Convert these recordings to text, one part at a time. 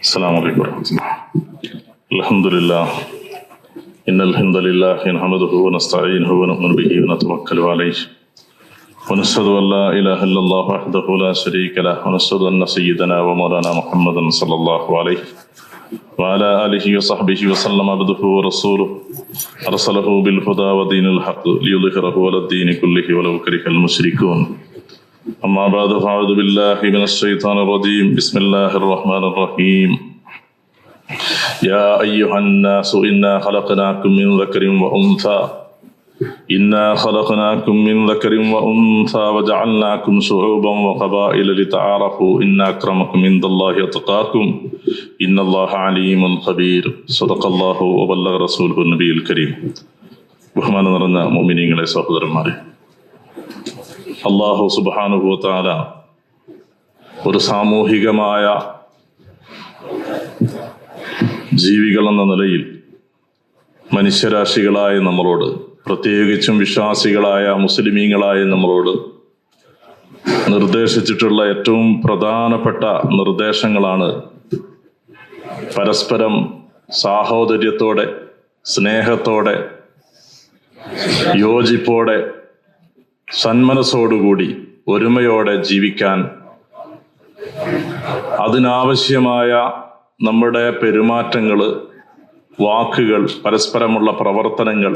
السلام عليكم ورحمة الله. الحمد لله إن الحمد لله نحمده ونستعينه ونؤمن به ونتوكل عليه ونشهد أن لا إله إلا الله وحده لا شريك له ونشهد أن سيدنا ومولانا محمدا صلى الله عليه وعلى آله وصحبه وسلم عبده ورسوله أرسله بالهدى ودين الحق ليظهره على الدين كله ولو كره المشركون. أما بعد فأعوذ بالله من الشيطان الرجيم. بسم الله الرحمن الرحيم. يا أيها الناس إنا خلقناكم من ذكر وأنثى وجعلناكم شعوبا وقبائل لتعارفوا إن أكرمكم عند الله أتقاكم إن الله عليم خبير. صدق الله وبلغ رسوله النبي الكريم. ബഹുമാനം നിറഞ്ഞ മുഅ്മിനീങ്ങളെ, സഹോദരന്മാരെ, അല്ലാഹു സുബ്ഹാനഹു വ തആല ഒരു സാമൂഹികമായ ജീവികൾ എന്ന നിലയിൽ മനുഷ്യരാശികളായ നമ്മളോട്, പ്രത്യേകിച്ചും വിശ്വാസികളായ മുസ്ലിമീങ്ങളായ നമ്മളോട് നിർദ്ദേശിച്ചിട്ടുള്ള ഏറ്റവും പ്രധാനപ്പെട്ട നിർദ്ദേശങ്ങളാണ് പരസ്പരം സാഹോദര്യത്തോടെ, സ്നേഹത്തോടെ, യോജിപ്പോടെ, സന്മനസ്സോടുകൂടി, ഒരുമയോടെ ജീവിക്കാൻ അതിനാവശ്യമായ നമ്മുടെ പെരുമാറ്റങ്ങൾ, വാക്കുകൾ, പരസ്പരമുള്ള പ്രവർത്തനങ്ങൾ,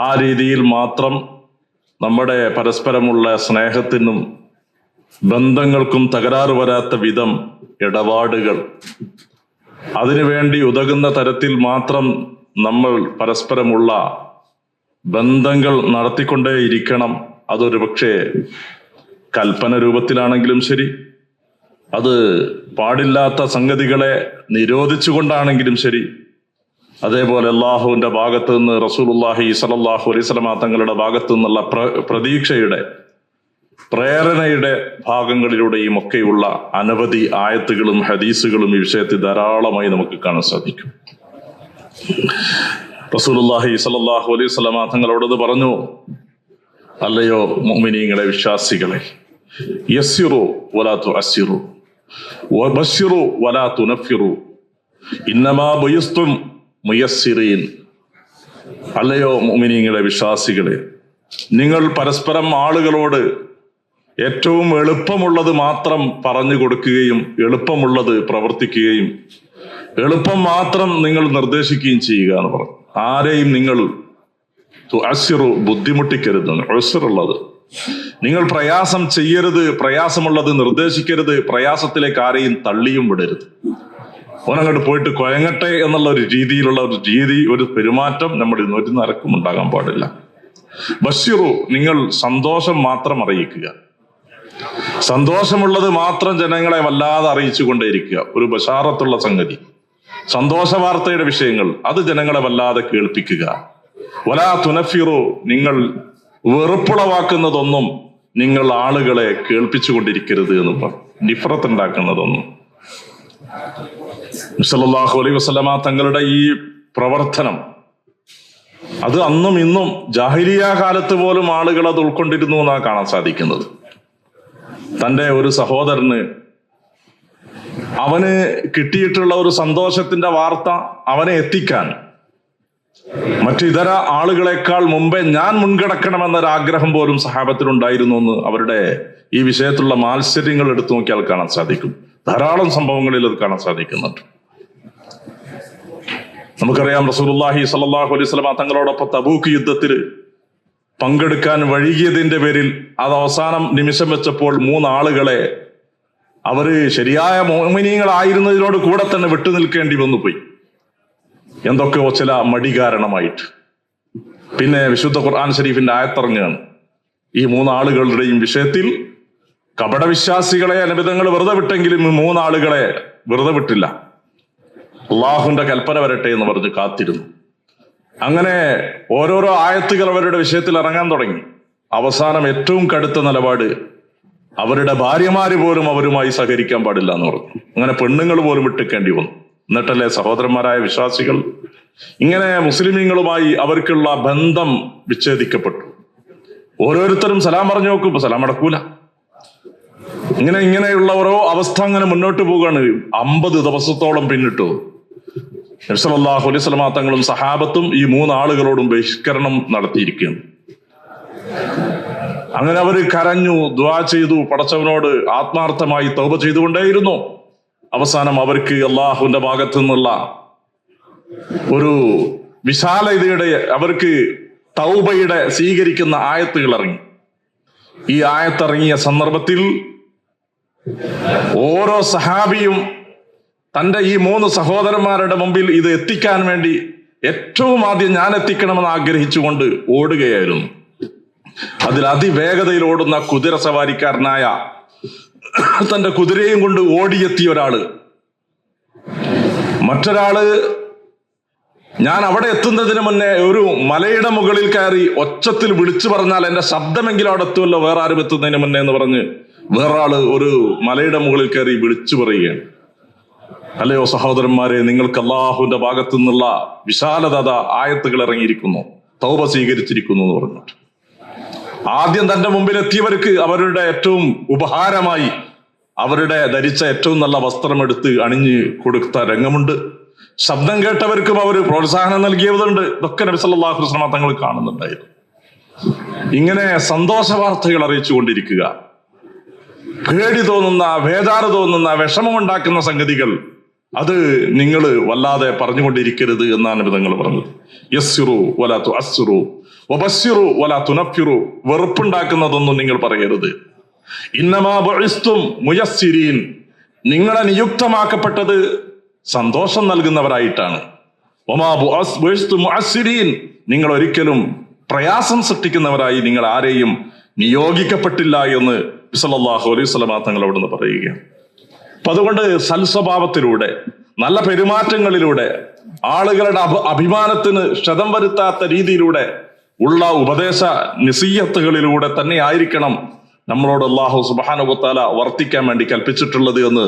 ആ രീതിയിൽ മാത്രം നമ്മുടെ പരസ്പരമുള്ള സ്നേഹത്തിനും ബന്ധങ്ങൾക്കും തകരാറ് വരാത്ത വിധം ഇടപാടുകൾ, അതിനുവേണ്ടി ഉതകുന്ന തരത്തിൽ മാത്രം നമ്മൾ പരസ്പരമുള്ള ബന്ധങ്ങൾ നടത്തിക്കൊണ്ടേയിരിക്കണം. അതൊരു പക്ഷേ കൽപ്പന രൂപത്തിലാണെങ്കിലും ശരി, അത് പാടില്ലാത്ത സംഗതികളെ നിരോധിച്ചുകൊണ്ടാണെങ്കിലും ശരി, അതേപോലെ അള്ളാഹുവിന്റെ ഭാഗത്തു നിന്ന്, റസൂലുള്ളാഹി സ്വല്ലല്ലാഹു അലൈഹി വസല്ലമ തങ്ങളുടെ ഭാഗത്തു നിന്നുള്ള പ്രതീക്ഷയുടെ, പ്രേരണയുടെ ഭാഗങ്ങളിലൂടെയും ഒക്കെയുള്ള അനവധി ആയത്തുകളും ഹദീസുകളും ഈ വിഷയത്തിൽ ധാരാളമായി നമുക്ക് കാണാൻ സാധിക്കും. റസൂലുള്ളാഹി സ്വല്ലല്ലാഹു അലൈഹി വസല്ലമ തങ്ങളോട് പറഞ്ഞു, അല്ലയോ മുഅ്മിനീങ്ങളെ, വിശ്വാസികളെ, യസ്സിറു വലാ തുഅസ്സിറു വബശ്ശിറു വലാ തുനഫിറു ഇന്നമാ ബുയിസ്തും മുയസ്സിരീൻ. അല്ലയോ മുഅ്മിനീങ്ങളെ, വിശ്വാസികളെ, നിങ്ങൾ പരസ്പരം ആളുകളോട് ഏറ്റവും എളുപ്പമുള്ളത് മാത്രം പറഞ്ഞു കൊടുക്കുകയും എളുപ്പമുള്ളത് പ്രവർത്തിക്കുകയും എളുപ്പം മാത്രം നിങ്ങൾ നിർദ്ദേശിക്കുകയും ചെയ്യുക എന്ന് പറഞ്ഞു. ആരെയും നിങ്ങൾ തുഅസ്സിറു, ബുദ്ധിമുട്ടിക്കരുത്. ഉസ്റുള്ളത്, നിങ്ങൾ പ്രയാസം ചെയ്യരുത്, പ്രയാസമുള്ളത് നിർദ്ദേശിക്കരുത്, പ്രയാസത്തിലേക്ക് ആരെയും തള്ളിയും വിടരുത്. ഓനങ്ങോട്ട് പോയിട്ട് കൊയങ്ങട്ടെ എന്നുള്ള ഒരു രീതിയിലുള്ള ഒരു പെരുമാറ്റം നമ്മുടെ ഒരു നിരക്കും ഉണ്ടാകാൻ പാടില്ല. ബശ്ശിറു, നിങ്ങൾ സന്തോഷം മാത്രം അറിയിക്കുക, സന്തോഷമുള്ളത് മാത്രം ജനങ്ങളെ വല്ലാതെ അറിയിച്ചു കൊണ്ടേയിരിക്കുക. ഒരു ബശാറത്തുള്ള സംഗതി, സന്തോഷ വാർത്തയുടെ വിഷയങ്ങൾ, അത് ജനങ്ങളെ വല്ലാതെ കേൾപ്പിക്കുക. വലാ തുനഫിറു, നിങ്ങൾ വെറുപ്പുളവാക്കുന്നതൊന്നും നിങ്ങൾ ആളുകളെ കേൾപ്പിച്ചു കൊണ്ടിരിക്കരുത് എന്ന് പറഞ്ഞു. നിഫ്രത്ത് ഉണ്ടാക്കുന്നതൊന്നും. സല്ലല്ലാഹു അലൈഹി വസല്ലമ തങ്ങളുടെ ഈ പ്രവർത്തനം, അത് അന്നും ഇന്നും ജാഹിലിയ കാലത്ത് പോലും ആളുകൾ അത് ഉൾക്കൊണ്ടിരുന്നു എന്നാണ് കാണാൻ സാധിക്കുന്നത്. തൻ്റെ ഒരു സഹോദരന് അവന് കിട്ടിയിട്ടുള്ള ഒരു സന്തോഷത്തിന്റെ വാർത്ത അവനെ എത്തിക്കാൻ മറ്റിതര ആളുകളെക്കാൾ മുമ്പേ ഞാൻ മുൻകിടക്കണമെന്നൊരാഗ്രഹം പോലും സഹാബത്തിനുണ്ടായിരുന്നു എന്ന് അവരുടെ ഈ വിഷയത്തിലുള്ള മാത്സര്യങ്ങൾ എടുത്തു നോക്കിയാൽ കാണാൻ സാധിക്കും. ധാരാളം സംഭവങ്ങളിൽ അത് കാണാൻ സാധിക്കുന്നുണ്ട്. നമുക്കറിയാം, റസൂലുള്ളാഹി സ്വല്ലല്ലാഹു അലൈഹി വസല്ലമ തങ്ങളോടൊപ്പം തബൂക്ക് യുദ്ധത്തിൽ പങ്കെടുക്കാൻ വൈകിയതിന്റെ പേരിൽ അത് അവസാനം നിമിഷം വെച്ചപ്പോൾ 3 ആളുകളെ അവര് ശരിയായ മുഅ്മിനീങ്ങളായിരുന്നതിനോട് കൂടെ തന്നെ വിട്ടുനിൽക്കേണ്ടി വന്നുപോയി, എന്തൊക്കെയോ ചില മടി കാരണമായിട്ട്. പിന്നെ വിശുദ്ധ ഖുർആൻ ശരീഫിന്റെ ആയത്തിറങ്ങുകയാണ് ഈ 3 ആളുകളുടെയും വിഷയത്തിൽ. കപടവിശ്വാസികളെ അനുബിധങ്ങൾ വെറുതെ വിട്ടെങ്കിലും 3 ആളുകളെ വെറുതെ വിട്ടില്ല. അള്ളാഹുവിന്റെ കൽപ്പന വരട്ടെ എന്ന് പറഞ്ഞ് കാത്തിരുന്നു. അങ്ങനെ ഓരോരോ ആയത്തുകൾ അവരുടെ വിഷയത്തിൽ ഇറങ്ങാൻ തുടങ്ങി. അവസാനം ഏറ്റവും കടുത്ത നിലപാട്, അവരുടെ ഭാര്യമാര് പോലും അവരുമായി സഹകരിക്കാൻ പാടില്ല എന്ന് പറഞ്ഞു. അങ്ങനെ പെണ്ണുങ്ങൾ പോലും വിട്ടിക്കേണ്ടി വന്നു. എന്നിട്ടല്ലേ സഹോദരന്മാരായ വിശ്വാസികൾ ഇങ്ങനെ മുസ്ലിമീങ്ങളുമായി അവർക്കുള്ള ബന്ധം വിച്ഛേദിക്കപ്പെട്ടു. ഓരോരുത്തരും സലാം പറഞ്ഞു നോക്കുമ്പോ സലാം അടക്കൂല. ഇങ്ങനെയുള്ള ഓരോ അവസ്ഥ അങ്ങനെ മുന്നോട്ട് പോവുകയാണ്. 50 ദിവസത്തോളം പിന്നിട്ടു. നബി സല്ലല്ലാഹു അലൈഹി വസല്ലമ തങ്ങളും സഹാബത്തും ഈ 3 ആളുകളോടും ബഹിഷ്കരണം നടത്തിയിരിക്കുകയാണ്. അങ്ങനെ അവര് കരഞ്ഞു, ദുആ ചെയ്തു, പടച്ചവനോട് ആത്മാർത്ഥമായി തൗബ ചെയ്തുകൊണ്ടേയിരുന്നു. അവസാനം അവർക്ക് അള്ളാഹുവിന്റെ ഭാഗത്തു നിന്നുള്ള ഒരു വിശാലതയുടെ, അവർക്ക് തൗബയുടെ സ്വീകരിക്കുന്ന ആയത്തുകൾ ഇറങ്ങി. ഈ ആയത്തിറങ്ങിയ സന്ദർഭത്തിൽ ഓരോ സഹാബിയും തന്റെ ഈ 3 സഹോദരന്മാരുടെ മുമ്പിൽ ഇത് എത്തിക്കാൻ വേണ്ടി ഏറ്റവും ആദ്യം ഞാൻ എത്തിക്കണമെന്ന് ആഗ്രഹിച്ചുകൊണ്ട് ഓടുകയായിരുന്നു. അതിൽ അതിവേഗതയിൽ ഓടുന്ന കുതിര സവാരിക്കാരനായ, തന്റെ കുതിരയും കൊണ്ട് ഓടിയെത്തിയ ഒരാള്, മറ്റൊരാള് ഞാൻ അവിടെ എത്തുന്നതിന് മുന്നേ ഒരു മലയുടെ മുകളിൽ കയറി ഒച്ചത്തിൽ വിളിച്ചു പറഞ്ഞാൽ എന്റെ ശബ്ദമെങ്കിലും അവിടെ എത്തുമല്ലോ വേറെ ആരും എത്തുന്നതിന് മുന്നേ എന്ന് പറഞ്ഞ് വേറൊരാള് ഒരു മലയുടെ മുകളിൽ കയറി വിളിച്ചു പറയുകയാണ്. അല്ലയോ സഹോദരന്മാരെ, നിങ്ങൾക്ക് അള്ളാഹുവിന്റെ ഭാഗത്തു നിന്നുള്ള വിശാലത ആയത്തുകൾ ഇറങ്ങിയിരിക്കുന്നു, തൗബ സ്വീകരിച്ചിരിക്കുന്നു എന്ന് പറഞ്ഞിട്ട് ആദ്യം തന്റെ മുമ്പിൽ എത്തിയവർക്ക് അവരുടെ ഏറ്റവും ഉപഹാരമായി അവരുടെ ധരിച്ച ഏറ്റവും നല്ല വസ്ത്രമെടുത്ത് അണിഞ്ഞ് കൊടുത്ത രംഗമുണ്ട്. ശബ്ദം കേട്ടവർക്കും അവർ പ്രോത്സാഹനം നൽകിയതുണ്ട്. ഇതൊക്കെ നബി സല്ലല്ലാഹു അലൈഹി വസല്ലം തങ്ങൾ കാണുന്നുണ്ടായിരുന്നു. ഇങ്ങനെ സന്തോഷ വാർത്തകൾ അറിയിച്ചുകൊണ്ടിരിക്കുക, പേടി തോന്നുന്ന, ബേജാറ് തോന്നുന്ന, വിഷമമുണ്ടാക്കുന്ന സംഗതികൾ അത് നിങ്ങൾ വല്ലാതെ പറഞ്ഞുകൊണ്ടിരിക്കരുത് എന്നാണ് നബി തങ്ങൾ പറഞ്ഞത്. യസ്സിറു വലാ തുഅസ്സിറു വബശ്ശിറു വലാ തുനഫിറു, വെറുപ്പുണ്ടാക്കുന്നതൊന്നും നിങ്ങൾ പറയരുത്. ഇന്നമാ ബുഇസ്തും മുയസ്സിരീൻ, നിങ്ങളെ നിയുക്തമാക്കപ്പെട്ടത് സന്തോഷം നൽകുന്നവരായിട്ടാണ്. വമാ ബുഇസ്തും മുഅസ്സിരീൻ, നിങ്ങൾ ഒരിക്കലും പ്രയാസം സൃഷ്ടിക്കുന്നവരായി നിങ്ങൾ ആരെയും നിയോഗിക്കപ്പെട്ടില്ല എന്ന് സല്ലല്ലാഹു അലൈഹി വസല്ലം തങ്ങൾ അവിടുന്ന് പറയുകയാണ്. അപ്പൊ അതുകൊണ്ട് സൽസ്വഭാവത്തിലൂടെ, നല്ല പെരുമാറ്റങ്ങളിലൂടെ, ആളുകളുടെ അഭിമാനത്തിന് ക്ഷതം വരുത്താത്ത രീതിയിലൂടെ ഉള്ള ഉപദേശ നസീഹത്തുകളിലൂടെ തന്നെ ആയിരിക്കണം നമ്മളോട് അല്ലാഹു സുബ്ഹാനഹു വ തആല വർത്തിക്കാൻ വേണ്ടി കൽപ്പിച്ചിട്ടുള്ളത് എന്ന്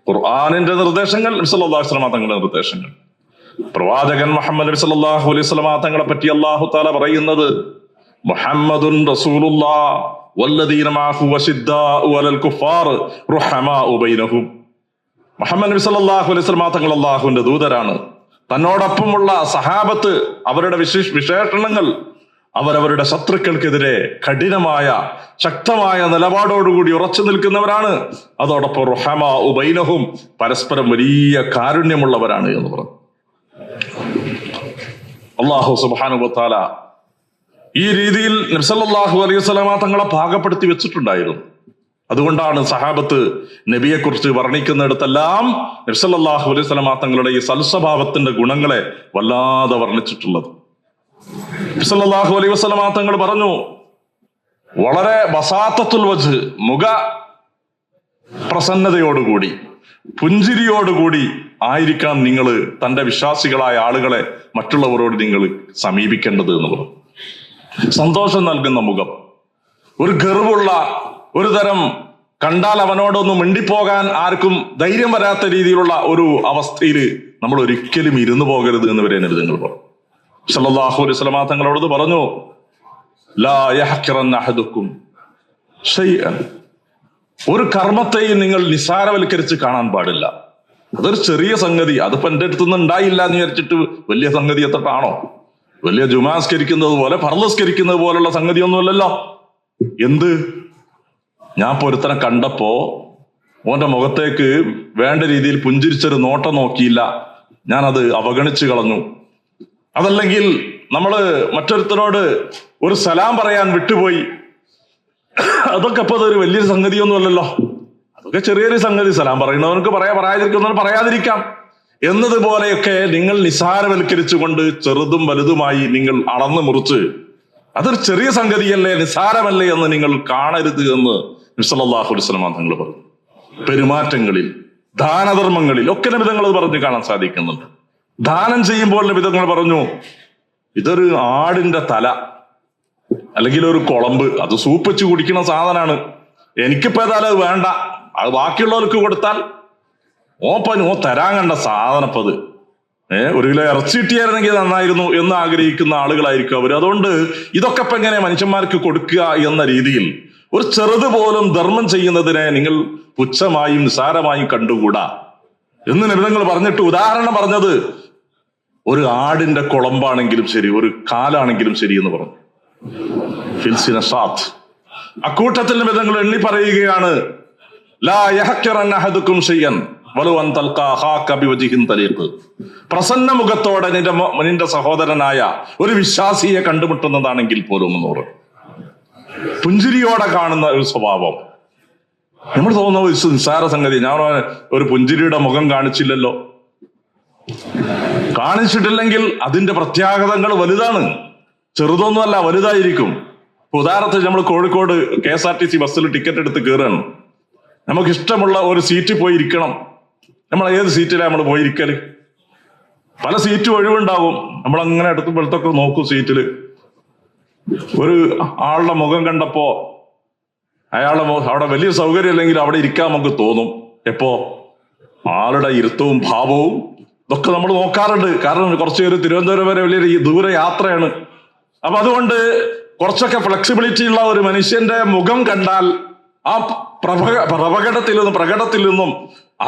ഖുർആനിന്റെ നിർദ്ദേശങ്ങൾ, നബി സല്ലല്ലാഹു അലൈഹി വസല്ലം തങ്ങളുടെ നിർദ്ദേശങ്ങൾ. പ്രവാചകൻ മുഹമ്മദ് നബി സല്ലല്ലാഹു അലൈഹി വസല്ലം തങ്ങളെ പറ്റി അല്ലാഹു തആല പറയുന്നത്, മുഹമ്മദുൻ റസൂലുള്ളാഹ് വല്ലദീന മഅഹു വശിദ്ദാഉ അലൽ കുഫാർ റുഹമാഉ ബൈനഹും. മുഹമ്മദ് നബി സല്ലല്ലാഹു അലൈഹി വസല്ലം തങ്ങൾ അല്ലാഹുവിന്റെ ദൂതരാണ്. തന്നോടൊപ്പമുള്ള സഹാബത്ത്, അവരുടെ വിശേഷണങ്ങൾ അവരവരുടെ ശത്രുക്കൾക്കെതിരെ കഠിനമായ ശക്തമായ നിലപാടോടുകൂടി ഉറച്ചു നിൽക്കുന്നവരാണ്. അതോടൊപ്പം റുഹമാഉ ബൈനഹും, പരസ്പരം വലിയ കാരുണ്യമുള്ളവരാണ് എന്ന് പറഞ്ഞു. അല്ലാഹു സുബ്ഹാനഹു വ തആല ഈ രീതിയിൽ നബി സല്ലല്ലാഹു അലൈഹി വസല്ലം തങ്ങളെ പാകപ്പെടുത്തി വെച്ചിട്ടുണ്ടായിരുന്നു. അതുകൊണ്ടാണ് സഹാബത്ത് നബിയെ കുറിച്ച് വർണ്ണിക്കുന്നിടത്തെല്ലാം നബി സല്ലല്ലാഹു അലൈഹി വസല്ലം തങ്ങളുടെ ഈ സൽസ്വഭാവത്തിന്റെ ഗുണങ്ങളെ വല്ലാതെ വർണ്ണിച്ചിട്ടുള്ളത്. നബി സല്ലല്ലാഹു അലൈഹി വസല്ലം തങ്ങൾ പറഞ്ഞു, വളരെ ബസാത്തത്തുൽ വജ്ഹ്, മുഖ പ്രസന്നതയോടുകൂടി, പുഞ്ചിരിയോടുകൂടി ആയിരിക്കണം നിങ്ങൾ തന്റെ വിശ്വാസികളായ ആളുകളെ, മറ്റുള്ളവരോട് നിങ്ങൾ സമീപിക്കേണ്ടത് എന്ന് പറഞ്ഞു. സന്തോഷം നൽകുന്ന മുഖം, ഒരു ഗർവുള്ള, ഒരു തരം കണ്ടാൽ അവനോടൊന്നും മിണ്ടിപ്പോകാൻ ആർക്കും ധൈര്യം വരാത്ത രീതിയിലുള്ള ഒരു അവസ്ഥയിൽ നമ്മൾ ഒരിക്കലും ഇരുന്നു പോകരുത് എന്ന് വരെ നബി തങ്ങൾ പറഞ്ഞു. സല്ലല്ലാഹു അലൈഹി വസല്ലം തങ്ങളോട് പറഞ്ഞു, ലാ യഹ്ഖിറന്ന അഹദുക്കും ഷൈഅൻ, ഒരു കർമ്മത്തെയും നിങ്ങൾ നിസ്സാരവൽക്കരിച്ച് കാണാൻ പാടില്ല. അതൊരു ചെറിയ സംഗതി, അതിപ്പോ എന്റെ അടുത്തൊന്നും ഉണ്ടായില്ല എന്ന് വിചാരിച്ചിട്ട് വലിയ സംഗതി എത്തട്ടാണോ? വലിയ ജുമാസ്കരിക്കുന്നത് പോലെ, ഫർളസ്കരിക്കുന്നത് പോലുള്ള സംഗതിയൊന്നുമല്ലല്ലോ. എന്ത്, ഞാൻ പൊരുത്തനെ കണ്ടപ്പോ ഓന്റെ മുഖത്തേക്ക് വേണ്ട രീതിയിൽ പുഞ്ചിരിച്ചൊരു നോട്ടം നോക്കിയില്ല, ഞാനത് അവഗണിച്ചു കളഞ്ഞു. അതല്ലെങ്കിൽ നമ്മള് മറ്റൊരുത്തനോട് ഒരു സലാം പറയാൻ വിട്ടുപോയി, അതൊക്കെ ഇപ്പൊ അതൊരു വലിയൊരു സംഗതിയൊന്നുമല്ലല്ലോ. അതൊക്കെ ചെറിയൊരു സംഗതി, സലാം പറയുന്നവർക്ക് പറയാതിരിക്കുന്നവർ പറയാതിരിക്കാം എന്നതുപോലെയൊക്കെ നിങ്ങൾ നിസ്സാരവൽക്കരിച്ചുകൊണ്ട് ചെറുതും വലുതുമായി നിങ്ങൾ അളന്നു മുറിച്ച് അതൊരു ചെറിയ സംഗതിയല്ലേ, നിസ്സാരമല്ലേ എന്ന് നിങ്ങൾ കാണരുത് എന്ന് നബി സല്ലല്ലാഹു അലൈഹി വസല്ലം തങ്ങൾ പറഞ്ഞു. പെരുമാറ്റങ്ങളിൽ, ദാനധർമ്മങ്ങളിൽ ഒക്കെ നബി തങ്ങൾ പറഞ്ഞ് കാണാൻ സാധിക്കുന്നുണ്ട്. ദാനം ചെയ്യുമ്പോൾ നബി തങ്ങൾ പറഞ്ഞു, ഇതൊരു ആടിന്റെ തല അല്ലെങ്കിൽ ഒരു കുളമ്പ്, അത് സൂപ്പ് വെച്ച് കുടിക്കുന്ന സാധനമാണ്, എനിക്കിപ്പോ ഏതായാലും അത് വേണ്ട, അത് ബാക്കിയുള്ളവർക്ക് കൊടുത്താൽ ഓ തരാൻ കണ്ട സാധനപ്പത്, 1 കിലോ ഇറച്ചി കിട്ടിയായിരുന്നെങ്കിൽ നന്നായിരുന്നു എന്ന് ആഗ്രഹിക്കുന്ന ആളുകളായിരിക്കും അവർ. അതുകൊണ്ട് ഇതൊക്കെ ഇപ്പൊ എങ്ങനെ മനുഷ്യന്മാർക്ക് കൊടുക്കുക എന്ന രീതിയിൽ ഒരു ചെറുത് പോലും ധർമ്മം ചെയ്യുന്നതിനെ നിങ്ങൾ പുച്ഛമായും നിസാരമായും കണ്ടുകൂടാ എന്ന് നബി തങ്ങൾ പറഞ്ഞിട്ട് ഉദാഹരണം പറഞ്ഞത് ഒരു ആടിന്റെ കുളമ്പാണെങ്കിലും ശരി, ഒരു കാലാണെങ്കിലും ശരി എന്ന് പറഞ്ഞു. ഫിൽസിന ഷാത്ത്. അക്കൂട്ടത്തിൽ നബി തങ്ങൾ എണ്ണി പറയുകയാണ്, ലാ യഹ്കിറന്ന അഹദുക്കും ഷൈഅൻ വലൗ അൻ തൽഖാ അഖാക ബിവജ്ഹിൻ തലീഖ്. പ്രസന്ന മുഖത്തോടെ നിന്റെ സഹോദരനായ ഒരു വിശ്വാസിയെ കണ്ടുമുട്ടുന്നതാണെങ്കിൽ പോലും എന്നോട് പുഞ്ചിരിയോടെ കാണുന്ന ഒരു സ്വഭാവം. നമ്മൾ തോന്നുന്ന നിസ്സാര സംഗതി. ഞാൻ ഒരു പുഞ്ചിരിയുടെ മുഖം കാണിച്ചില്ലല്ലോ. കാണിച്ചിട്ടില്ലെങ്കിൽ അതിന്റെ പ്രത്യാഘാതങ്ങൾ വലുതാണ്, ചെറുതൊന്നുമല്ല, വലുതായിരിക്കും. ഉദാഹരണത്തിന് നമ്മൾ കോഴിക്കോട് KSRTC ബസ്സിൽ ടിക്കറ്റ് എടുത്ത് കയറുകയാണ്. നമുക്ക് ഇഷ്ടമുള്ള ഒരു സീറ്റിൽ പോയി ഇരിക്കണം. നമ്മൾ ഏത് സീറ്റിലാണ് നമ്മൾ പോയിരിക്കല്? പല സീറ്റും ഒഴിവുണ്ടാവും. നമ്മളങ്ങനെ എടുത്തുമ്പോഴത്തൊക്കെ നോക്കും സീറ്റില്. ഒരു ആളുടെ മുഖം കണ്ടപ്പോ അവിടെ വലിയ സൗകര്യം അല്ലെങ്കിൽ അവിടെ ഇരിക്കാൻ നമുക്ക് തോന്നും. എപ്പോ? ആളുടെ ഇരുത്തവും ഭാവവും ഇതൊക്കെ നമ്മൾ നോക്കാറുണ്ട്. കാരണം കുറച്ച് പേര് തിരുവനന്തപുരം വരെ വലിയ ദൂര യാത്രയാണ്. അപ്പൊ അതുകൊണ്ട് കുറച്ചൊക്കെ ഫ്ലെക്സിബിലിറ്റി ഉള്ള ഒരു മനുഷ്യന്റെ മുഖം കണ്ടാൽ ആ പ്രകടത്തിൽ നിന്നും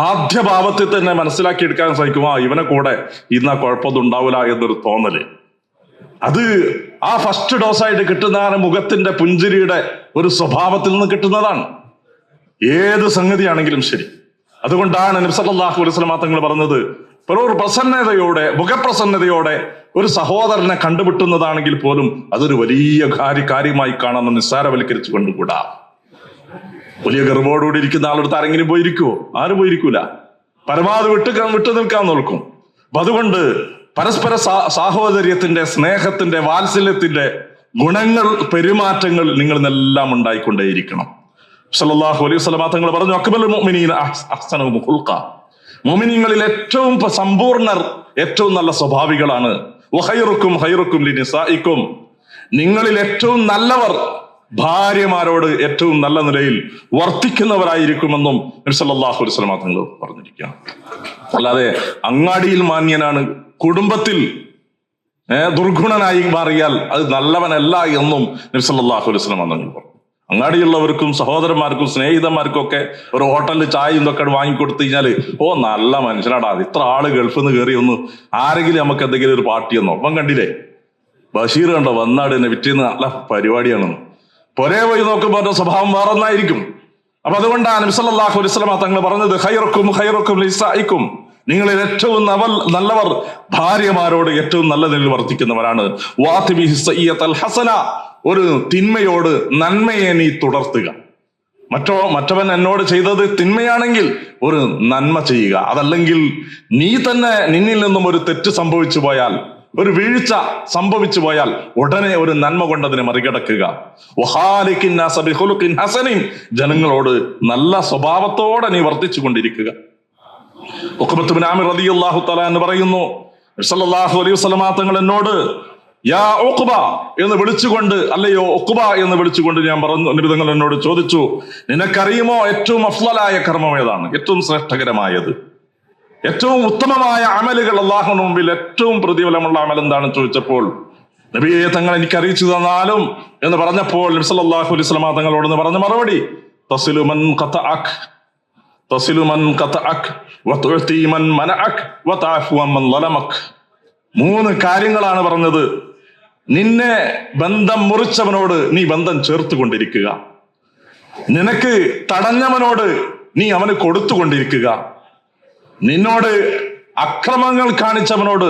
ആദ്യ ഭാവത്തിൽ തന്നെ മനസ്സിലാക്കി എടുക്കാൻ സാധിക്കും, ഇവനെ കൂടെ ഇന്ന കുഴപ്പമൊന്നും ഉണ്ടാവില്ല എന്നൊരു തോന്നല്. അത് ആ ഫസ്റ്റ് ഡോസായിട്ട് കിട്ടുന്നതാണ് മുഖത്തിന്റെ പുഞ്ചിരിയുടെ ഒരു സ്വഭാവത്തിൽ നിന്ന് കിട്ടുന്നതാണ്. ഏത് സംഗതിയാണെങ്കിലും ശരി. അതുകൊണ്ടാണ് നബി സല്ലല്ലാഹു അലൈഹി വസല്ലം തങ്ങൾ പറഞ്ഞത്, ഒരു പ്രസന്നതയോടെ, മുഖപ്രസന്നതയോടെ ഒരു സഹോദരനെ കണ്ടുമുട്ടുന്നതാണെങ്കിൽ പോലും അതൊരു വലിയ കാര്യമായി കാണാൻ നിസ്സാരവൽക്കരിച്ചു കൊണ്ടുകൂടാ. വലിയ ഗർവോടുകൂടി ഇരിക്കുന്ന ആളെടുത്ത് ആരെങ്കിലും പോയിരിക്കുവോ? ആരും പോയിരിക്കൂല. പരമാവധി വിട്ടു നിൽക്കാൻ നോക്കും. അപ്പൊ അതുകൊണ്ട് പരസ്പര സാഹോദര്യത്തിന്റെ, സ്നേഹത്തിന്റെ, വാത്സല്യത്തിന്റെ ഗുണങ്ങൾ, പെരുമാറ്റങ്ങൾ നിങ്ങളിലെല്ലാം ഉണ്ടായിക്കൊണ്ടേയിരിക്കണം. സല്ലല്ലാഹു അലൈഹി വസല്ലം തങ്ങൾ പറഞ്ഞു, അക്മലുൽ മുഅ്മിനീന അഹ്സനുഹും ഖുൽഖ. മുഅ്മിനീങ്ങളിൽ ഏറ്റവും സമ്പൂർണ്ണർ, ഏറ്റവും നല്ല സ്വഭാവികളാണ്. വഖൈറുക്കും ഖൈറുക്കും ലിനിസാഇക്കും. നിങ്ങളിൽ ഏറ്റവും നല്ലവർ ഭാര്യമാരോട് ഏറ്റവും നല്ല നിലയിൽ വർത്തിക്കുന്നവരായിരിക്കുമെന്നും നബി സല്ലല്ലാഹു അലൈഹി വസല്ലം തങ്ങൾ പറഞ്ഞിരിക്കുകയാണ്. അല്ലാതെ അങ്ങാടിയിൽ മാന്യനാണ്, കുടുംബത്തിൽ ദുർഗുണനായി മാറിയാൽ അത് നല്ലവനല്ല എന്നും നബി സല്ലല്ലാഹു അലൈഹി വസല്ലം തങ്ങൾ പറഞ്ഞു. അങ്ങാടിയുള്ളവർക്കും സഹോദരന്മാർക്കും സ്നേഹിതന്മാർക്കും ഒക്കെ ഒരു ഹോട്ടലിൽ ചായ ഇതൊക്കെ വാങ്ങിക്കൊടുത്തു കഴിഞ്ഞാല്, നല്ല മനുഷ്യനാടാ, ഇത്ര ആള് ഗൾഫിൽ നിന്ന് കയറി ഒന്ന് ആരെങ്കിലും നമുക്ക് എന്തെങ്കിലും ഒരു പാർട്ടിയെന്നോ. അപ്പം കണ്ടില്ലേ ബഷീർ കണ്ടോ, വന്നാട് തന്നെ വിറ്റിന്ന് നല്ല പരിപാടിയാണെന്ന്. പൊരേ പോയി നോക്കുമ്പോൾ അവരുടെ സ്വഭാവം വേറൊന്നായിരിക്കും. അപ്പൊ അതുകൊണ്ടാണ് നബി സല്ലല്ലാഹു അലൈഹി വസല്ലം തങ്ങൾ പറഞ്ഞത്, ഖൈറുക്കും ഖൈറുക്കും ലിനിസാഇക്കും. നിങ്ങളിൽ ഏറ്റവും നല്ലവർ ഭാര്യമാരോട് ഏറ്റവും നല്ല നിലയിൽ വർത്തിക്കുന്നവരാണ്. വാതിബിഹി സയ്യിഅത്തൽ ഹസന. ഒരു തിന്മയോട് നന്മയെ നീ തുടർത്തുക. മറ്റവൻ എന്നോട് ചെയ്തത് തിന്മയാണെങ്കിൽ ഒരു നന്മ ചെയ്യുക. അതല്ലെങ്കിൽ നീ തന്നെ നിന്നിൽ നിന്നും ഒരു തെറ്റ് സംഭവിച്ചു പോയാൽ, ഒരു വീഴ്ച സംഭവിച്ചു പോയാൽ ഉടനെ ഒരു നന്മ കൊണ്ടതിനെ മറികടക്കുക. വഖാലിഖിൻ നാസ ബിഖുലുഖിൻ ഹസനിൻ. ജനങ്ങളോട് നല്ല സ്വഭാവത്തോടെ നീ വർത്തിച്ചു കൊണ്ടിരിക്കുക. ഉഖബത്ത് ഇബ്നു ആമിർ റളിയല്ലാഹു തആല എന്ന് പറയുന്നു, സല്ലല്ലാഹു അലൈഹി വസല്ലം തങ്ങൾ എന്നോട് യാ ഉഖബ എന്ന് വിളിച്ചുകൊണ്ട്, അല്ലയോ ഉഖബ എന്ന് വിളിച്ചുകൊണ്ട് ഞാൻ പറഞ്ഞു, നബി തങ്ങൾ എന്നോട് ചോദിച്ചു, നിനക്കറിയുമോ ഏറ്റവും അഫ്ളലായ കർമ്മം ഏതാണ്? ഏറ്റവും ശ്രേഷ്ഠകരമായത്, ഏറ്റവും ഉത്തമമായ അമലുകൾ, അല്ലാഹുവിന്റെ മുമ്പിൽ ഏറ്റവും പ്രതിഫലമുള്ള അമൽ എന്താണെന്ന് ചോദിച്ചപ്പോൾ, നബിയെ തങ്ങൾ എനിക്ക് അറിയിച്ചു തന്നാലും എന്ന് പറഞ്ഞപ്പോൾ നബി സല്ലല്ലാഹു അലൈഹി വസല്ലം തങ്ങളോട് പറഞ്ഞ മറുപടി, തസിലു മൻ ഖതഅക് വതുഅതി മൻ മനഅക് വതഅഫു മൻ ളലമക്. 3 കാര്യങ്ങളാണ് പറഞ്ഞത്. നിന്നെ ബന്ധം മുറിച്ചവനോട് നീ ബന്ധം ചേർത്തുകൊണ്ടിരിക്കുക, നിനക്ക് തടഞ്ഞവനോട് നീ അവന് കൊടുത്തുകൊണ്ടിരിക്കുക, നിന്നോട് അക്രമങ്ങൾ കാണിച്ചവനോട്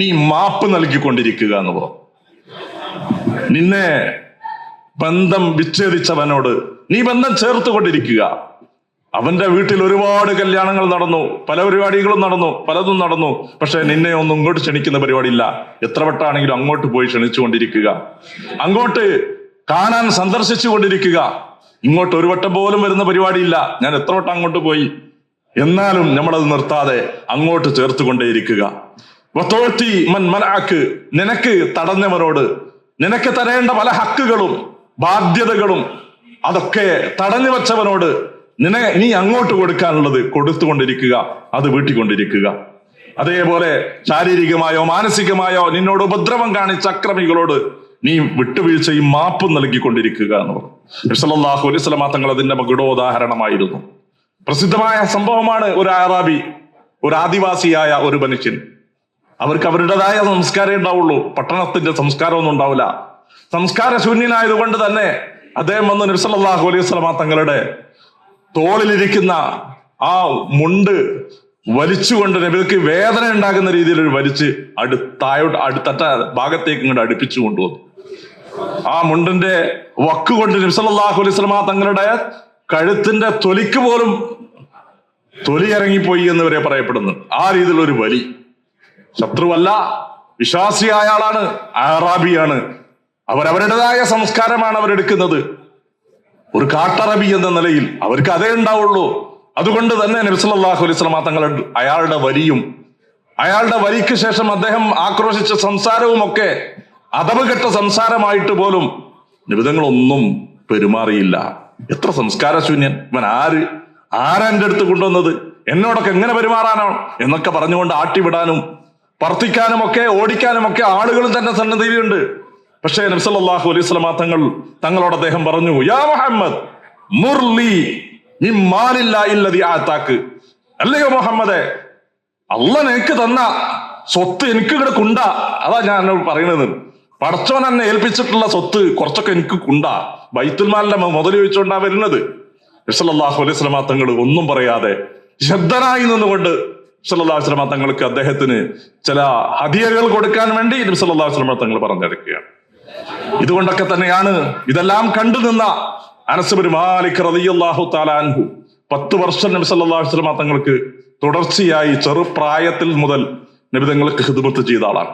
നീ മാപ്പ് നൽകിക്കൊണ്ടിരിക്കുക എന്ന് പറഞ്ഞു. നിന്നെ ബന്ധം വിച്ഛേദിച്ചവനോട് നീ ബന്ധം ചേർത്തുകൊണ്ടിരിക്കുക. അവന്റെ വീട്ടിൽ ഒരുപാട് കല്യാണങ്ങൾ നടന്നു, പല പരിപാടികളും നടന്നു, പലതും നടന്നു. പക്ഷെ നിന്നെ ഒന്നും ഇങ്ങോട്ട് ക്ഷണിക്കുന്ന പരിപാടിയില്ല. എത്ര വട്ടാണെങ്കിലും അങ്ങോട്ട് പോയി ക്ഷണിച്ചുകൊണ്ടിരിക്കുക, അങ്ങോട്ട് കാണാൻ സന്ദർശിച്ചു കൊണ്ടിരിക്കുക. ഇങ്ങോട്ട് ഒരു വട്ടം പോലും വരുന്ന പരിപാടിയില്ല. ഞാൻ എത്ര വട്ടം അങ്ങോട്ട് പോയി, എന്നാലും നമ്മളത് നിർത്താതെ അങ്ങോട്ട് ചേർത്തുകൊണ്ടേയിരിക്കുക. വതോഴ്ത്തി മൻ മനഅക്. നിനക്ക് തടഞ്ഞവരോട്, നിനക്ക് തരേണ്ട പല ഹക്കുകളും ബാധ്യതകളും അതൊക്കെ തടഞ്ഞു വച്ചവനോട് നീ അങ്ങോട്ട് കൊടുക്കാനുള്ളത് കൊടുത്തുകൊണ്ടിരിക്കുക, അത് വീട്ടിക്കൊണ്ടിരിക്കുക. അതേപോലെ ശാരീരികമായോ മാനസികമായോ നിന്നോട് ഉപദ്രവം കാണിച്ച അക്രമികളോട് നീ വിട്ടുവീഴ്ചയും മാപ്പും നൽകിക്കൊണ്ടിരിക്കുക എന്ന് പറഞ്ഞു. നബി സല്ലല്ലാഹു അലൈഹി വസല്ലം തങ്ങൾ അതിന്റെ മകുടോദാഹരണമായിരുന്നു. പ്രസിദ്ധമായ സംഭവമാണ്. ഒരു അറാബി, ഒരു ആദിവാസിയായ ഒരു മനുഷ്യൻ, അവർക്ക് അവരുടേതായ സംസ്കാരം ഉണ്ടാവുള്ളൂ. പട്ടണത്തിന്റെ സംസ്കാരമൊന്നും ഉണ്ടാവില്ല. സംസ്കാര ശൂന്യനായതുകൊണ്ട് തന്നെ അദ്ദേഹം വന്ന് നബി സല്ലല്ലാഹു അലൈഹി വസല്ലം തങ്ങളുടെ തോളിലിരിക്കുന്ന ആ മുണ്ട് വലിച്ചുകൊണ്ട് നബിക്ക് വേദന ഉണ്ടാകുന്ന രീതിയിൽ ഒരു വലിച്ച് അടുത്തട്ട ഭാഗത്തേക്ക് ഇങ്ങോട്ട് അടുപ്പിച്ചു കൊണ്ടുവന്നു. ആ മുണ്ടിന്റെ വക്ക് കൊണ്ട് നബി സല്ലല്ലാഹു അലൈഹി വസല്ലം തങ്ങളുടെ കഴുത്തിന്റെ തൊലിക്ക് പോലും തൊലി ഇറങ്ങിപ്പോയി എന്ന് വരെ പറയപ്പെടുന്നു. ആ രീതിയിലുള്ള ഒരു വലി. ശത്രുവല്ല, വിശ്വാസിയായ ആളാണ്, അറാബിയാണ്. അവരവരുടേതായ സംസ്കാരമാണ് അവരെടുക്കുന്നത്. ഒരു കാട്ടറബി എന്ന നിലയിൽ അവർക്ക് അതേ ഉണ്ടാവുള്ളൂ. അതുകൊണ്ട് തന്നെ നബി സല്ലല്ലാഹു അലൈഹി വസല്ലം തങ്ങൾ അയാളുടെ വരിക്ക് ശേഷം അദ്ദേഹം ആക്രോശിച്ച സംസാരവും ഒക്കെ അദബുകെട്ട സംസാരമായിട്ട് പോലും നിബിധങ്ങളൊന്നും പെരുമാറിയില്ല. എത്ര സംസ്കാരശൂന്യൻ ഇവൻ! ആരാ എന്റെ അടുത്ത് കൊണ്ടുവന്നത്? എന്നോടൊക്കെ എങ്ങനെ പെരുമാറാനാണ് എന്നൊക്കെ പറഞ്ഞുകൊണ്ട് ആട്ടിവിടാനും വർത്തിക്കാനും ഒക്കെ ഓടിക്കാനും ഒക്കെ ആളുകൾ തന്നെ സന്നദ്ധയിലുണ്ട്. പക്ഷേ നബി സല്ലല്ലാഹു അലൈഹി വസല്ലം തങ്ങളോട് അദ്ദേഹം പറഞ്ഞു, യാ മുഹമ്മദ് മുർലി മിൻ മാലില്ലാഹി അല്ലദി ആതാക്ക്. അല്ലയോ മുഹമ്മദേ, അല്ലാഹ് എനിക്ക് തന്ന സ്വത്ത് എനിക്ക് ഇവിടെ കുണ്ടാ. അതാ ഞാൻ പറയുന്നത്. പടച്ചോൻ എന്നെ ഏൽപ്പിച്ചിട്ടുള്ള സ്വത്ത് കുറച്ചൊക്കെ എനിക്ക് കുണ്ടാ. ബൈത്തുൽ മാലിന്റെ മുതൽ ചോദിച്ചുകൊണ്ടാ വരുന്നത്. നബി സല്ലല്ലാഹു അലൈഹി വസല്ലം തങ്ങൾ ഒന്നും പറയാതെ ശബ്ദനായി നിന്നുകൊണ്ട് സല്ലല്ലാഹു അലൈഹി വസല്ലം തങ്ങൾക്ക് അദ്ദേഹത്തിന് ചില ഹദിയകൾ കൊടുക്കാൻ വേണ്ടി നബി സല്ലല്ലാഹു അലൈഹി വസല്ലം തങ്ങൾ പറഞ്ഞെടുക്കുകയാണ്. ഇതുകൊണ്ടൊക്കെ തന്നെയാണ് ഇതെല്ലാം കണ്ടുനിന്ന അനസ് ബിൻ മാലിക് റളിയല്ലാഹു തആല അൻഹു 10 വർഷം നബി സല്ലല്ലാഹു അലൈഹി വസല്ലം തങ്ങൾക്ക് തുടർച്ചയായി ചെറുപ്രായത്തിൽ മുതൽ നബി തങ്ങൾക്ക് ഖിദ്മത്ത് ചെയ്ത ആളാണ്.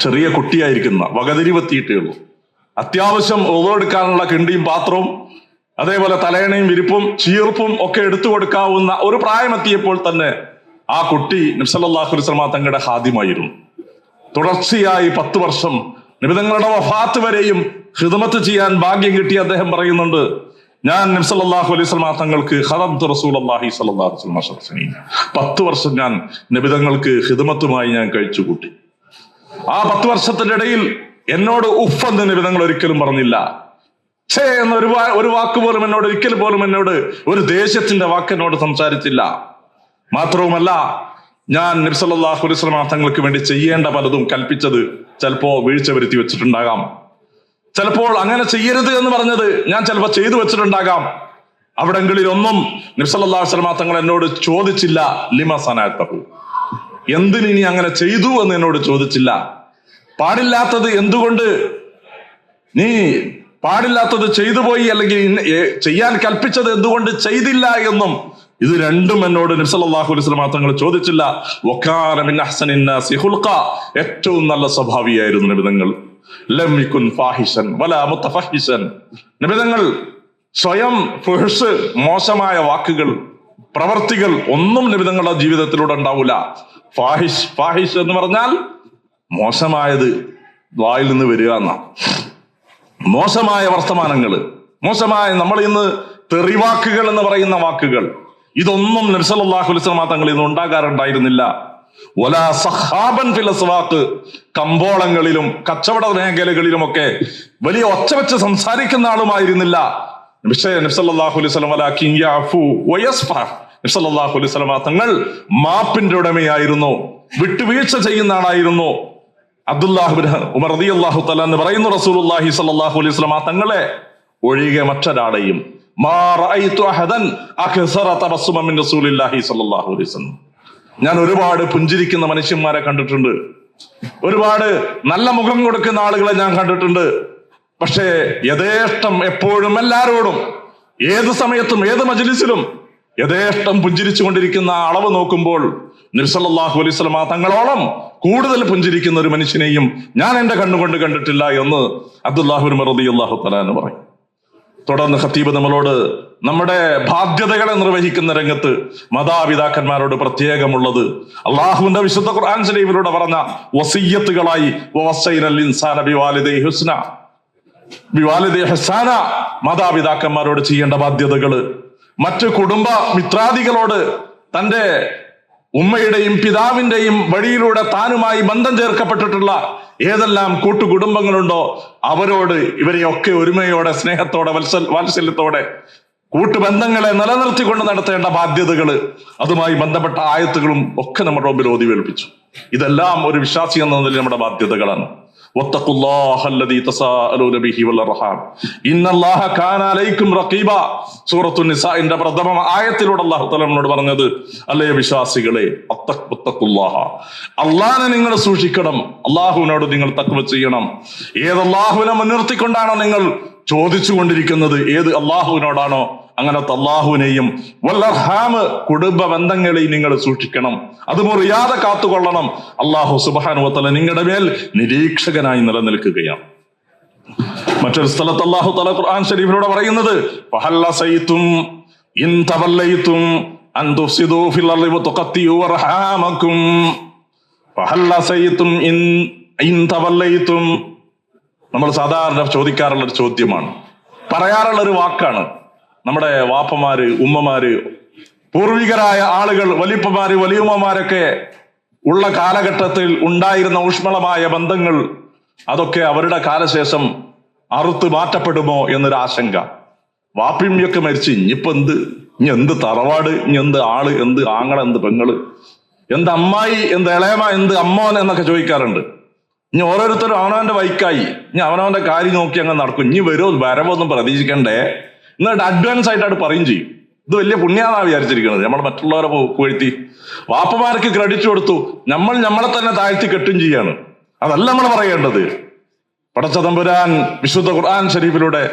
ചെറിയ കുട്ടിയായിരിക്കുന്ന വകതിരിവെത്തിയിട്ടേ ഉള്ളൂ. അത്യാവശ്യം ഒതുവെടുക്കാനുള്ള കിണ്ടിയും പാത്രവും അതേപോലെ തലയണയും വിരിപ്പും ചീർപ്പും ഒക്കെ എടുത്തു കൊടുക്കാവുന്ന ഒരു പ്രായമെത്തിയപ്പോൾ തന്നെ ആ കുട്ടി നബി സല്ലല്ലാഹു അലൈഹി വസല്ലം തങ്ങളുടെ ഖാദിമായിരുന്നു. തുടർച്ചയായി 10 വർഷം നബി തങ്ങളുടെ വഫാത്ത് വരെയും ഖിദ്മത്ത് ചെയ്യാൻ ഭാഗ്യം കിട്ടി. അദ്ദേഹം പറയുന്നുണ്ട്, ഞാൻ നബി സല്ലല്ലാഹു അലൈഹി വസല്ലം തങ്ങൾക്ക് ഖദംതു റസൂലുള്ളാഹി സ്വല്ലല്ലാഹു അലൈഹി വസല്ലം 10 വർഷം ഞാൻ നബി തങ്ങൾക്ക് ഖിദ്മത്തുമായി ഞാൻ കഴിച്ചുകൂട്ടി. ആ 10 വർഷത്തിന്റെ ഇടയിൽ എന്നോട് ഉഫ് എന്ന് നബി തങ്ങൾ ഒരിക്കലും പറഞ്ഞില്ല. ഛേ എന്ന ഒരു വാക്ക് പോലും എന്നോട് ഒരിക്കൽ പോലും എന്നോട് ഒരു ദേഷ്യത്തിന്റെ വാക്ക് എന്നോട് സംസാരിച്ചില്ല. മാത്രവുമല്ല, ഞാൻ നബി സല്ലല്ലാഹു അലൈഹി വസല്ലം തങ്ങൾക്ക് വേണ്ടി ചെയ്യേണ്ട പലതും കൽപ്പിച്ചത് ചിലപ്പോ വീഴ്ച വരുത്തി വെച്ചിട്ടുണ്ടാകാം. ചിലപ്പോൾ അങ്ങനെ ചെയ്യരുത് എന്ന് പറഞ്ഞത് ഞാൻ ചിലപ്പോൾ ചെയ്തു വെച്ചിട്ടുണ്ടാകാം. അവിടെങ്ങളിൽ ഒന്നും നബി സല്ലല്ലാഹു അലൈഹി വസല്ലം തങ്ങൾ എന്നോട് ചോദിച്ചില്ല, ലിമ സനഅതഹു, എന്തിന് നീ അങ്ങനെ ചെയ്തു എന്ന് എന്നോട് ചോദിച്ചില്ല. പാടില്ലാത്തത് എന്തുകൊണ്ട് നീ പാടില്ലാത്തത് ചെയ്തു പോയി, അല്ലെങ്കിൽ ചെയ്യാൻ കൽപ്പിച്ചത് എന്തുകൊണ്ട് ചെയ്തില്ല എന്നും ഇത് രണ്ടും എന്നോട് നബി സല്ലല്ലാഹു അലൈഹി വസല്ലം തങ്ങൾ ചോദിച്ചില്ല. വകാന മിൻ അഹ്സനിൻ നാസി ഖുൽഖ, ഏറ്റവും നല്ല സ്വഭാവിയായിരുന്നു നബി തങ്ങൾ. ലം യകുൻ ഫാഹിഷൻ വലാ മുതഫഹിഷൻ, നബി തങ്ങൾ സ്വയം ഫുഹ്ഷ്, മോശമായ വാക്കുകൾ, പ്രവർത്തികൾ ഒന്നും നബി തങ്ങളുടെ ജീവിതത്തിലൂടെ ഉണ്ടാവൂല. ഫാഹിഷ് എന്ന് പറഞ്ഞാൽ മോശമായത് വായിൽ നിന്ന് വരിക എന്നാ. മോശമായ വർത്തമാനങ്ങൾ, മോശമായ നമ്മൾ ഇന്ന് തെറിവാക്കുകൾ എന്ന് പറയുന്ന വാക്കുകൾ, ഇതൊന്നും നബി സല്ലല്ലാഹു അലൈഹി വസല്ലം തങ്ങളിൽ നിന്ന് ഉണ്ടാകാറുണ്ടായിരുന്നില്ല. വലാ സഹാബൻ ഫിൽ അസ്വാഖ്, കമ്പോളങ്ങളിലും കച്ചവട മേഖലകളിലുമൊക്കെ വലിയ ഒച്ച വെച്ച് സംസാരിക്കുന്ന ആളുമായിരുന്നില്ല. പക്ഷേ നബി സല്ലല്ലാഹു അലൈഹി വസല്ലം വലാകിൻ യഅഫു വയസ്ഫഹ്, നബി സല്ലല്ലാഹു അലൈഹി വസല്ലം തങ്ങൾ മാപ്പിന്റെ ഉടമയായിരുന്നു, വിട്ടുവീഴ്ച ചെയ്യുന്ന ആളായിരുന്നു. അബ്ദുല്ലാഹ് ബിൻ ഉമർ റളിയല്ലാഹു തആല എന്ന് പറയുന്നു, റസൂലുള്ളാഹി സ്വല്ലല്ലാഹു അലൈഹി വസല്ലം തങ്ങളെ ഒഴികെ മറ്റൊരാളെയും മാ റഅയ്തു അഹദൻ അക്സറ തബസ്സുമൻ മിൻ റസൂലില്ലാഹി സ്വല്ലല്ലാഹു അലൈഹി വസല്ലം, ഞാൻ ഒരുപാട് പുഞ്ചിരിക്കുന്ന മനുഷ്യന്മാരെ കണ്ടിട്ടുണ്ട്, ഒരുപാട് നല്ല മുഖം കൊടുക്കുന്ന ആളുകളെ ഞാൻ കണ്ടിട്ടുണ്ട്. പക്ഷേ യഥേഷ്ടം എപ്പോഴും എല്ലാരോടും ഏത് സമയത്തും ഏത് മജ്ലിസിലും യഥേഷ്ടം പുഞ്ചിരിച്ചു കൊണ്ടിരിക്കുന്ന അളവ് നോക്കുമ്പോൾ നബി സല്ലല്ലാഹു അലൈഹി വസല്ലം തങ്ങളോളം കൂടുതൽ പുഞ്ചിരിക്കുന്ന ഒരു മനുഷ്യനെയും ഞാൻ എന്റെ കണ്ണുകൊണ്ട് കണ്ടിട്ടില്ല എന്ന് അബ്ദുല്ലാഹ് ബിൻ ഉമർ റളിയല്ലാഹു തആല എന്ന് പറയും. തുടർന്ന് ഖത്തീബ് നമ്മളോട് നമ്മുടെ ബാധ്യതകളെ നിർവഹിക്കുന്ന രംഗത്ത് മാതാപിതാക്കന്മാരോട് പ്രത്യേകമുള്ളത് അള്ളാഹുവിന്റെ വിശുദ്ധ ഖുർആൻ ശരീഫിലൂടെ പറഞ്ഞ വസിയ്യത്തുകളായി വവസ്സൈനൽ ഇൻസാന ബിവാലിദൈഹി ഹുസ്ന, മാതാപിതാക്കന്മാരോട് ചെയ്യേണ്ട ബാധ്യതകള്, മറ്റ് കുടുംബ മിത്രാദികളോട് തന്റെ ഉമ്മയുടെയും പിതാവിന്റെയും വഴിയിലൂടെ താനുമായി ബന്ധം ചേർക്കപ്പെട്ടിട്ടുള്ള ഏതെല്ലാം കൂട്ടുകുടുംബങ്ങളുണ്ടോ അവരോട് ഇവരെയൊക്കെ ഒരുമയോടെ, സ്നേഹത്തോടെ, വാത്സല്യത്തോടെ കൂട്ടുബന്ധങ്ങളെ നിലനിർത്തിക്കൊണ്ട് നടത്തേണ്ട ബാധ്യതകള്, അതുമായി ബന്ധപ്പെട്ട ആയത്തുകളും ഒക്കെ നമ്മുടെ മുമ്പിൽ ഓതി കേൾപ്പിച്ചു. ഇതെല്ലാം ഒരു വിശ്വാസി എന്ന നിലയിൽ നമ്മുടെ ബാധ്യതകളാണ്. സൂറത്തു നിസാഇന്റെ പ്രഥമ ആയത്തിലൂടെ അല്ലാഹു തആല നമ്മളോട് പറഞ്ഞത്, അല്ലേ വിശ്വാസികളെ, അള്ളാഹനെ നിങ്ങൾ സൂക്ഷിക്കണം, അള്ളാഹുവിനോട് നിങ്ങൾ തഖ്വ ചെയ്യണം. ഏത് അള്ളാഹുവിനെ മുൻനിർത്തിക്കൊണ്ടാണോ നിങ്ങൾ ചോദിച്ചുകൊണ്ടിരിക്കുന്നത്, ഏത് അള്ളാഹുവിനോടാണോ, അങ്ങനത്തെ അള്ളാഹുവിനെയും വല്ലർഹാമ് കുടുംബ ബന്ധങ്ങളെയും നിങ്ങൾ സൂക്ഷിക്കണം, അത് മുറിയാതെ കാത്തുകൊള്ളണം. അള്ളാഹു സുബ്ഹാനഹു വ തആല നിങ്ങളുടെ മേൽ നിരീക്ഷകനായി നിലനിൽക്കുകയാണ്. മറ്റൊരു സ്ഥലത്ത് അല്ലാഹു തആല ഖുർആൻ ശരീഫിലൂടെ പറയുന്നത്, ഫഹല്ലസൈതും ഇൻ തവല്ലൈതും അൻ തുഫ്സിദൂ ഫിൽ അർളി വതുഖത്തിയൂ അർഹാമകും. ഫഹല്ലസൈതും ഇൻ തവല്ലൈതും നമ്മൾ സാധാരണ ചോദിക്കാറുള്ള ഒരു ചോദ്യമാണ്, പറയാറുള്ള ഒരു വാക്കാണ്. നമ്മുടെ വാപ്പമാര്, ഉമ്മമാര്, പൂർവികരായ ആളുകൾ, വലിയപ്പമാര്, വലിയുമ്മമാരൊക്കെ ഉള്ള കാലഘട്ടത്തിൽ ഉണ്ടായിരുന്ന ഊഷ്മളമായ ബന്ധങ്ങൾ അതൊക്കെ അവരുടെ കാലശേഷം അറുത്ത് മാറ്റപ്പെടുമോ എന്നൊരു ആശങ്ക. വാപ്പിമ്യൊക്കെ മരിച്ച് ഇനിയിപ്പോ എന്ത് തറവാട്, ഇനി എന്ത് ആള്, എന്ത് ആങ്ങള, എന്ത് പെങ്ങള്, എന്ത് അമ്മായി, എന്ത് ഇളയമ, എന്ത് അമ്മോൻ എന്നൊക്കെ ചോദിക്കാറുണ്ട്. ഇനി ഓരോരുത്തരും അവനവന്റെ വൈക്കായി, ഇനി അവനവന്റെ കാര്യം നോക്കി അങ്ങ് നടക്കും. ഇനി വരവൊന്നും പ്രതീക്ഷിക്കണ്ടേ എന്നിട്ട് അഡ്വാൻസ് ആയിട്ടാണ് പറയും ചെയ്യും. ഇത് വലിയ പുണ്യാന്നാ വിചാരിച്ചിരിക്കുന്നത്. നമ്മൾ മറ്റുള്ളവരെ പുകഴ്ത്തി വാപ്പമാർക്ക് ക്രെഡിറ്റ് കൊടുത്തു, നമ്മളെ തന്നെ താഴ്ത്തി കെട്ടും ചെയ്യാണ്. അതല്ല നമ്മൾ പറയേണ്ടത്. പടച്ച തമ്പുരാൻ വിശുദ്ധ ഖുർആൻ ശരീഫിലൂടെ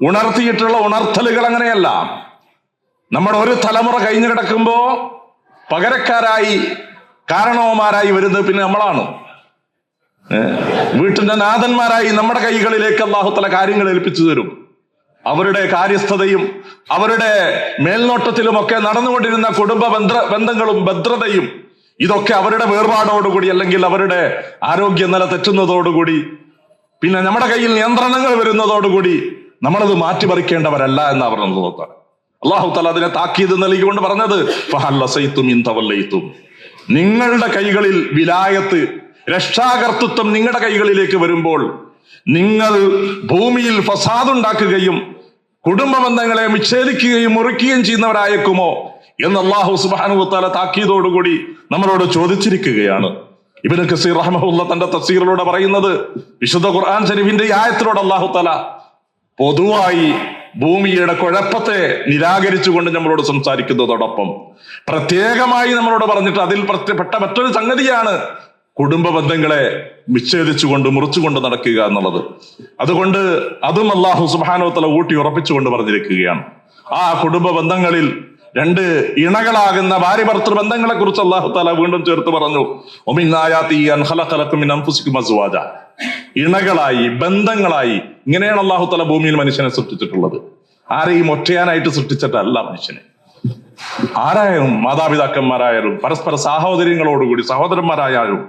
ഉണർത്തിയിട്ടുള്ള ഉണർത്തലുകൾ അങ്ങനെയല്ല. നമ്മുടെ ഒരു തലമുറ കഴിഞ്ഞു കിടക്കുമ്പോ പകരക്കാരായി, കാരണവന്മാരായി വരുന്നത് പിന്നെ നമ്മളാണ്. വീട്ടിന്റെ നാഥന്മാരായി നമ്മുടെ കൈകളിലേക്ക് അല്ലാഹു തആല കാര്യങ്ങൾ ഏൽപ്പിച്ചു തരും. അവരുടെ കാര്യസ്ഥതയും അവരുടെ മേൽനോട്ടത്തിലുമൊക്കെ നടന്നുകൊണ്ടിരുന്ന കുടുംബ ബന്ധങ്ങളും ഭദ്രതയും ഇതൊക്കെ അവരുടെ വേർപാടോടുകൂടി, അല്ലെങ്കിൽ അവരുടെ ആരോഗ്യനില തെറ്റുന്നതോടുകൂടി, പിന്നെ നമ്മുടെ കയ്യിൽ നിയന്ത്രണങ്ങൾ വരുന്നതോടുകൂടി നമ്മളത് മാറ്റിമറിക്കേണ്ടവരല്ല എന്നാ പറഞ്ഞത്. അല്ലാഹു തആല അതിനെ താക്കീത് നൽകിക്കൊണ്ട് പറഞ്ഞത്, ഫഹല്ലസൈതും ഇൻ തവല്ലൈതും, നിങ്ങളുടെ കൈകളിൽ വിലായത്ത്, രക്ഷാകർത്തൃത്വം നിങ്ങളുടെ കൈകളിലേക്ക് വരുമ്പോൾ നിങ്ങൾ ഭൂമിയിൽ ഫസാദ് ഉണ്ടാക്കുകയും കുടുംബ ബന്ധങ്ങളെ വിച്ഛേദിക്കുകയും മുറിക്കുകയും ചെയ്യുന്നവരായേക്കുമോ എന്ന് അല്ലാഹു സുബ്ഹാനഹു വ തആല താക്കീതോടുകൂടി നമ്മളോട് ചോദിച്ചിരിക്കുകയാണ്. ഇബ്നു കസീർ റഹ്മഹുല്ലാഹ് തന്റെ തഫ്സീറിലൂടെ പറയുന്നത്, വിശുദ്ധ ഖുർആൻ ശരീഫിന്റെ ഈ ആയത്തിലൂടെ അല്ലാഹു തആല പൊതുവായി ഭൂമിയുടെ കുഴപ്പത്തെ നിരാകരിച്ചുകൊണ്ട് നമ്മളോട് സംസാരിക്കുന്നതോടൊപ്പം പ്രത്യേകമായി നമ്മളോട് പറഞ്ഞിട്ട് അതിൽ പെട്ട മറ്റൊരു സംഗതിയാണ് കുടുംബ ബന്ധങ്ങളെ വിച്ഛേദിച്ചുകൊണ്ട് മുറിച്ചുകൊണ്ട് നടക്കുക എന്നുള്ളത്. അതുകൊണ്ട് അതും അല്ലാഹു സുബ്ഹാനഹു വ തആല ഊട്ടി ഉറപ്പിച്ചുകൊണ്ട് പറഞ്ഞിരിക്കുകയാണ്. ആ കുടുംബ ബന്ധങ്ങളിൽ രണ്ട് ഇണകളാകുന്ന ഭാര്യ ഭർത്തൃ ബന്ധങ്ങളെ കുറിച്ച് അല്ലാഹു തആല വീണ്ടും ചേർത്ത് പറഞ്ഞു, വമിൻ ആയാതിഹി അൻ ഖലഖലക്കും മിൻ അൻഫുസികും അസ്വാജ. ഇണകളായി, ബന്ധങ്ങളായി, ഇങ്ങനെയാണ് അല്ലാഹു തആല ഭൂമിയിൽ മനുഷ്യനെ സൃഷ്ടിച്ചിട്ടുള്ളത്. ആരെയും ഒറ്റയാനായിട്ട് സൃഷ്ടിച്ചിട്ടല്ല മനുഷ്യനെ. ആരായാലും, മാതാപിതാക്കന്മാരായാലും, പരസ്പര സാഹോദര്യങ്ങളോടുകൂടി സഹോദരന്മാരായാലും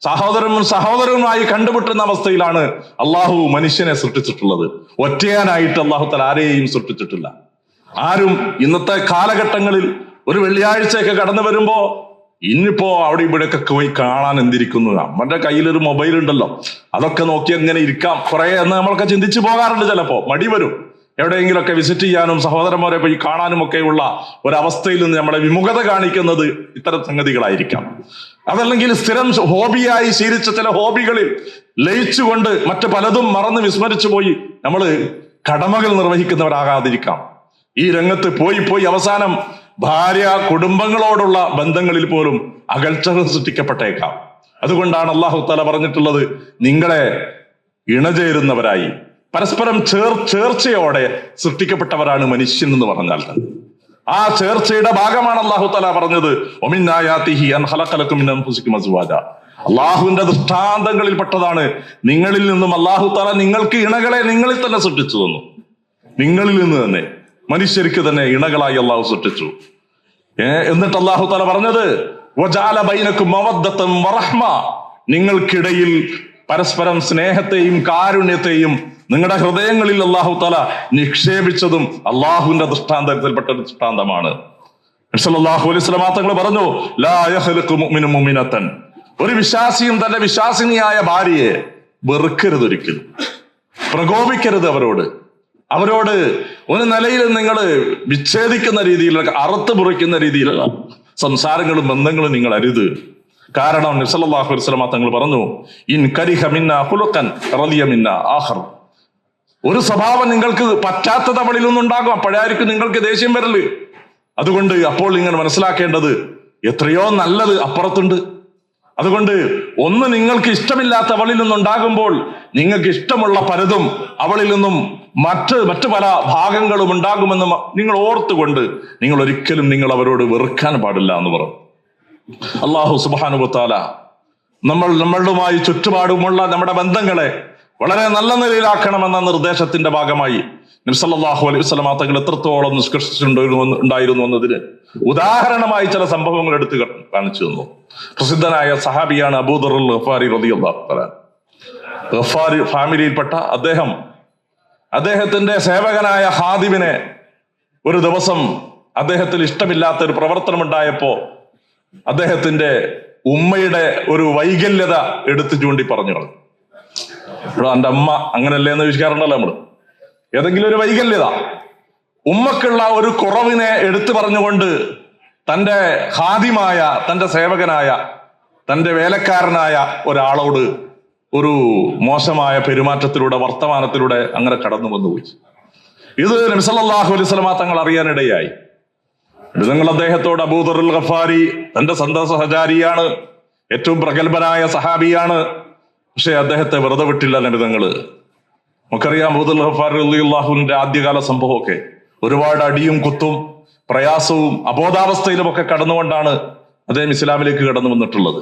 സഹോദരനുമായി കണ്ടുമുട്ടുന്ന അവസ്ഥയിലാണ് അള്ളാഹു മനുഷ്യനെ സൃഷ്ടിച്ചിട്ടുള്ളത്. ഒറ്റയാനായിട്ട് അള്ളാഹു തആല ആരെയും സൃഷ്ടിച്ചിട്ടില്ല. ആരും ഇന്നത്തെ കാലഘട്ടങ്ങളിൽ ഒരു വെള്ളിയാഴ്ചയൊക്കെ കടന്നു വരുമ്പോ ഇന്നിപ്പോ അവിടെ ഇവിടെയൊക്കെ പോയി കാണാൻ എന്തിരിക്കുന്നു, നമ്മുടെ കയ്യിലൊരു മൊബൈൽ ഉണ്ടല്ലോ, അതൊക്കെ നോക്കി എങ്ങനെ ഇരിക്കാം കുറെ എന്ന് നമ്മളൊക്കെ ചിന്തിച്ചു പോകാറുണ്ട്. ചിലപ്പോ മടി വരും. എവിടെയെങ്കിലുമൊക്കെ വിസിറ്റ് ചെയ്യാനും സഹോദരന്മാരെ പോയി കാണാനും ഒക്കെയുള്ള ഒരവസ്ഥയിൽ നിന്ന് നമ്മളെ വിമുഖത കാണിക്കുന്നത് ഇത്തരം സംഗതികളായിരിക്കാം. അതല്ലെങ്കിൽ സ്ഥിരം ഹോബിയായി ശീലിച്ച ചില ഹോബികളിൽ ലയിച്ചുകൊണ്ട് മറ്റു പലതും മറന്ന് വിസ്മരിച്ചു പോയി നമ്മൾ കടമകൾ നിർവഹിക്കുന്നവരാകാതിരിക്കാം. ഈ രംഗത്ത് പോയി അവസാനം ഭാര്യ കുടുംബങ്ങളോടുള്ള ബന്ധങ്ങളിൽ പോലും അകൽച്ചകൾ സൃഷ്ടിക്കപ്പെട്ടേക്കാം. അതുകൊണ്ടാണ് അല്ലാഹു തആല പറഞ്ഞിട്ടുള്ളത്, നിങ്ങളെ ഇണചേരുന്നവരായി പരസ്പരം ചേർച്ചയോടെ സൃഷ്ടിക്കപ്പെട്ടവരാണ് മനുഷ്യൻ എന്ന് പറഞ്ഞാൽ ആ ചേർച്ചയുടെ ഭാഗമാണ് അല്ലാഹു തആല പറഞ്ഞത്, വമിൻ ആയാതിഹി അൻ ഖലഖലക്കും മിൻ അൻഫുസികും അസ്വാജ. അള്ളാഹുവിന്റെ ദൃഷ്ടാന്തങ്ങളിൽ പെട്ടതാണ് നിങ്ങളിൽ നിന്നും അല്ലാഹു തആല നിങ്ങൾക്ക് ഇണകളെ നിങ്ങളിൽ തന്നെ സൃഷ്ടിച്ചു തന്നു. നിങ്ങളിൽ നിന്ന് തന്നെ മനുഷ്യർക്ക് തന്നെ ഇണകളായി അള്ളാഹു സൃഷ്ടിച്ചു. എന്നിട്ട് അല്ലാഹു തആല പറഞ്ഞത്, വജഅല ബൈനകും മവദ്ദതൻ വറഹ്മ, നിങ്ങൾക്കിടയിൽ പരസ്പരം സ്നേഹത്തെയും കാരുണ്യത്തെയും നിങ്ങളുടെ ഹൃദയങ്ങളിൽ അല്ലാഹു തആല നിക്ഷേപിച്ചതും അള്ളാഹുവിന്റെ ദൃഷ്ടാന്തത്തിൽപ്പെട്ട ദൃഷ്ടാന്തമാണ്. സല്ലല്ലാഹു അലൈഹി വസല്ലം തങ്ങൾ പറഞ്ഞു, ലാ യഖ്ലുഖു മുഅ്മിനു മുഅ്മിനതൻ, ഒരു വിശ്വാസിയും തന്റെ വിശ്വാസിനിയായ ഭാര്യയെ വെറുക്കരുത്, ഒരിക്കലും പ്രകോപിക്കരുത്. അവരോട് ഒരു നിലയിൽ നിങ്ങൾ വിച്ഛേദിക്കുന്ന രീതിയിലുള്ള, അറുത്ത് മുറിക്കുന്ന രീതിയിലുള്ള സംസാരങ്ങളും ബന്ധങ്ങളും നിങ്ങൾ അരുത്. കാരണം നബി സല്ലല്ലാഹു അലൈഹി വസല്ലം തങ്ങൾ പറഞ്ഞു, ഇൻ കരിഹ മിന്നാ ഖുലുഖൻ റളിയ മിന്നാ ആഖർ, ഒരു സ്വഭാവം നിങ്ങൾക്ക് പറ്റാത്തത് അവളിൽ നിന്നുണ്ടാകും, അപ്പോഴായിരിക്കും നിങ്ങൾക്ക് ദേഷ്യം വരല്. അതുകൊണ്ട് അപ്പോൾ നിങ്ങൾ മനസ്സിലാക്കേണ്ടത് എത്രയോ നല്ലത് അപ്പുറത്തുണ്ട്. അതുകൊണ്ട് ഒന്ന് നിങ്ങൾക്ക് ഇഷ്ടമില്ലാത്ത അവളിൽ നിന്നുണ്ടാകുമ്പോൾ നിങ്ങൾക്ക് ഇഷ്ടമുള്ള പലതും അവളിൽ നിന്നും മറ്റ് പല ഭാഗങ്ങളും ഉണ്ടാകുമെന്ന് നിങ്ങൾ ഓർത്തുകൊണ്ട് നിങ്ങൾ ഒരിക്കലും നിങ്ങൾ അവരോട് വെറുക്കാൻ പാടില്ല എന്ന് പറഞ്ഞു. അല്ലാഹു സുബ്ഹാനഹു വ തആല നമ്മളുമായി ചുറ്റുപാടുമുള്ള നമ്മുടെ ബന്ധങ്ങളെ വളരെ നല്ല നിലയിലാക്കണമെന്ന നിർദ്ദേശത്തിന്റെ ഭാഗമായി നബി സല്ലല്ലാഹു അലൈഹി വസല്ലം തങ്ങൾ എത്രത്തോളം നിഷ്കർഷിച്ചിട്ടുണ്ടായിരുന്നു എന്നതിന് ഉദാഹരണമായി ചില സംഭവങ്ങൾ എടുത്ത് കാണിച്ചു തന്നു. പ്രസിദ്ധനായ സഹാബിയാണ് അബൂദർ അൽ ഗഫാരി റളിയല്ലാഹു തആല. ഗഫാരി ഫാമിലിയിൽപ്പെട്ട അദ്ദേഹത്തിന്റെ സേവകനായ ഖാദിമിനെ ഒരു ദിവസം അദ്ദേഹത്തിന് ഇഷ്ടമില്ലാത്ത ഒരു പ്രവർത്തനം ഉണ്ടായപ്പോ അദ്ദേഹത്തിന്റെ ഉമ്മയുടെ ഒരു വൈകല്യത എടുത്തു ചൂണ്ടി പറഞ്ഞു. എന്റെ അമ്മ അങ്ങനല്ലേ എന്ന് വിചാരിക്കാറുണ്ടല്ലോ നമ്മള്. ഏതെങ്കിലും ഒരു വൈകല്യത, ഉമ്മക്കുള്ള ഒരു കുറവിനെ എടുത്തു പറഞ്ഞുകൊണ്ട് തന്റെ ഖാദിമായ, തന്റെ സേവകനായ, തന്റെ വേലക്കാരനായ ഒരാളോട് ഒരു മോശമായ പെരുമാറ്റത്തിലൂടെ, വർത്തമാനത്തിലൂടെ അങ്ങനെ കടന്നു വന്നുപോയി. ഇത് നബി സല്ലല്ലാഹു അലൈഹി വസല്ലം തങ്ങൾ അറിയാനിടയായി. നിങ്ങൾ അദ്ദേഹത്തോട്, അബൂദർ അൽ ഗഫാരി തന്റെ സഹചാരിയാണ്, ഏറ്റവും പ്രഗത്ഭനായ സഹാബിയാണ്, പക്ഷെ അദ്ദേഹത്തെ വെറുതെ വിട്ടില്ല നബിതങ്ങള്. നമുക്കറിയാം അബൂദർ അൽ ഗഫാരി റളിയല്ലാഹുവിന്റെ ആദ്യകാല സംഭവമൊക്കെ ഒരുപാട് അടിയും കുത്തും പ്രയാസവും അബോധാവസ്ഥയിലും ഒക്കെ കടന്നുകൊണ്ടാണ് അദ്ദേഹം ഇസ്ലാമിലേക്ക് കടന്നു വന്നിട്ടുള്ളത്.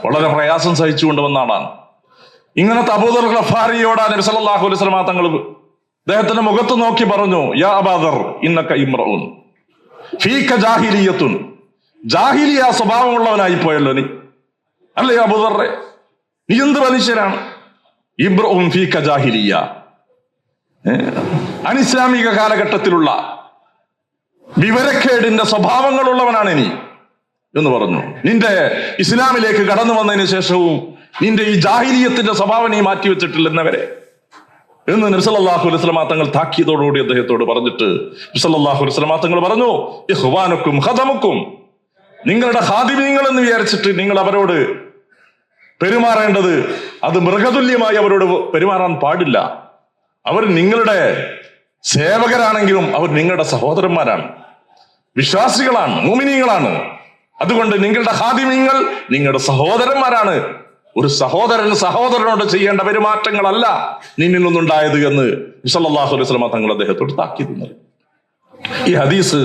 വളരെ പ്രയാസം സഹിച്ചുകൊണ്ട് വന്ന ആളാണ്. ഇങ്ങനത്തെ അബൂദർ അൽ ഗഫാരിയോട് നബി സല്ലല്ലാഹു അലൈഹി വസല്ലം തങ്ങൾ അദ്ദേഹത്തിന്റെ മുഖത്ത് നോക്കി പറഞ്ഞു, യാ അബൂദർ ഇന്നക ഇംറഉൻ ഫീക ജാഹിലിയത്തുൻ, ജാഹിലിയ സ്വഭാവമുള്ളവനായി പോയല്ലോ നീ, അല്ലേ അബൂദറെ? നീ എന്ത് മനുഷ്യനാണ്? ഇംറഉൻ ഫീക ജാഹിലിയ, അനിസ്ലാമിക കാലഘട്ടത്തിലുള്ള വിവരക്കേടിന്റെ സ്വഭാവങ്ങളുള്ളവനാണ് നീ എന്ന് പറഞ്ഞു. നിന്റെ ഇസ്ലാമിലേക്ക് കടന്നു വന്നതിന് ശേഷവും നിന്റെ ഈ ജാഹിലിയത്തിന്റെ സ്വഭാവം നീ മാറ്റിവെച്ചിട്ടില്ലെന്നവരെ എന്ന് നബി സല്ലല്ലാഹു അലൈഹി വസല്ലം തങ്ങൾ താക്കീതോടുകൂടി അദ്ദേഹത്തോട് പറഞ്ഞിട്ട് നബി സല്ലല്ലാഹു അലൈഹി വസല്ലം തങ്ങൾ പറഞ്ഞു, ഇഖ്വാനുക്കും ഖദമുക്കും, നിങ്ങളുടെ ഖാദിമീങ്ങൾ എന്ന് വിചാരിച്ചിട്ട് നിങ്ങൾ അവരോട് പെരുമാറേണ്ടത് അത് മൃഗതുല്യമായി അവരോട് പെരുമാറാൻ പാടില്ല. അവർ നിങ്ങളുടെ സേവകരാണെങ്കിലും അവർ നിങ്ങളുടെ സഹോദരന്മാരാണ്, വിശ്വാസികളാണ്, മുഅ്മിനീങ്ങളാണ്. അതുകൊണ്ട് നിങ്ങളുടെ ഖാദിമീങ്ങൾ നിങ്ങളുടെ സഹോദരന്മാരാണ്. ഒരു സഹോദരനോട് ചെയ്യേണ്ട പെരുമാറ്റങ്ങളല്ല നിന്നിൽ നിന്നുണ്ടായത് എന്ന് സല്ലല്ലാഹു അലൈഹി വസല്ലം തങ്ങൾ അദ്ദേഹത്തോട് താക്കീത് നൽകി. ഈ ഹദീസ്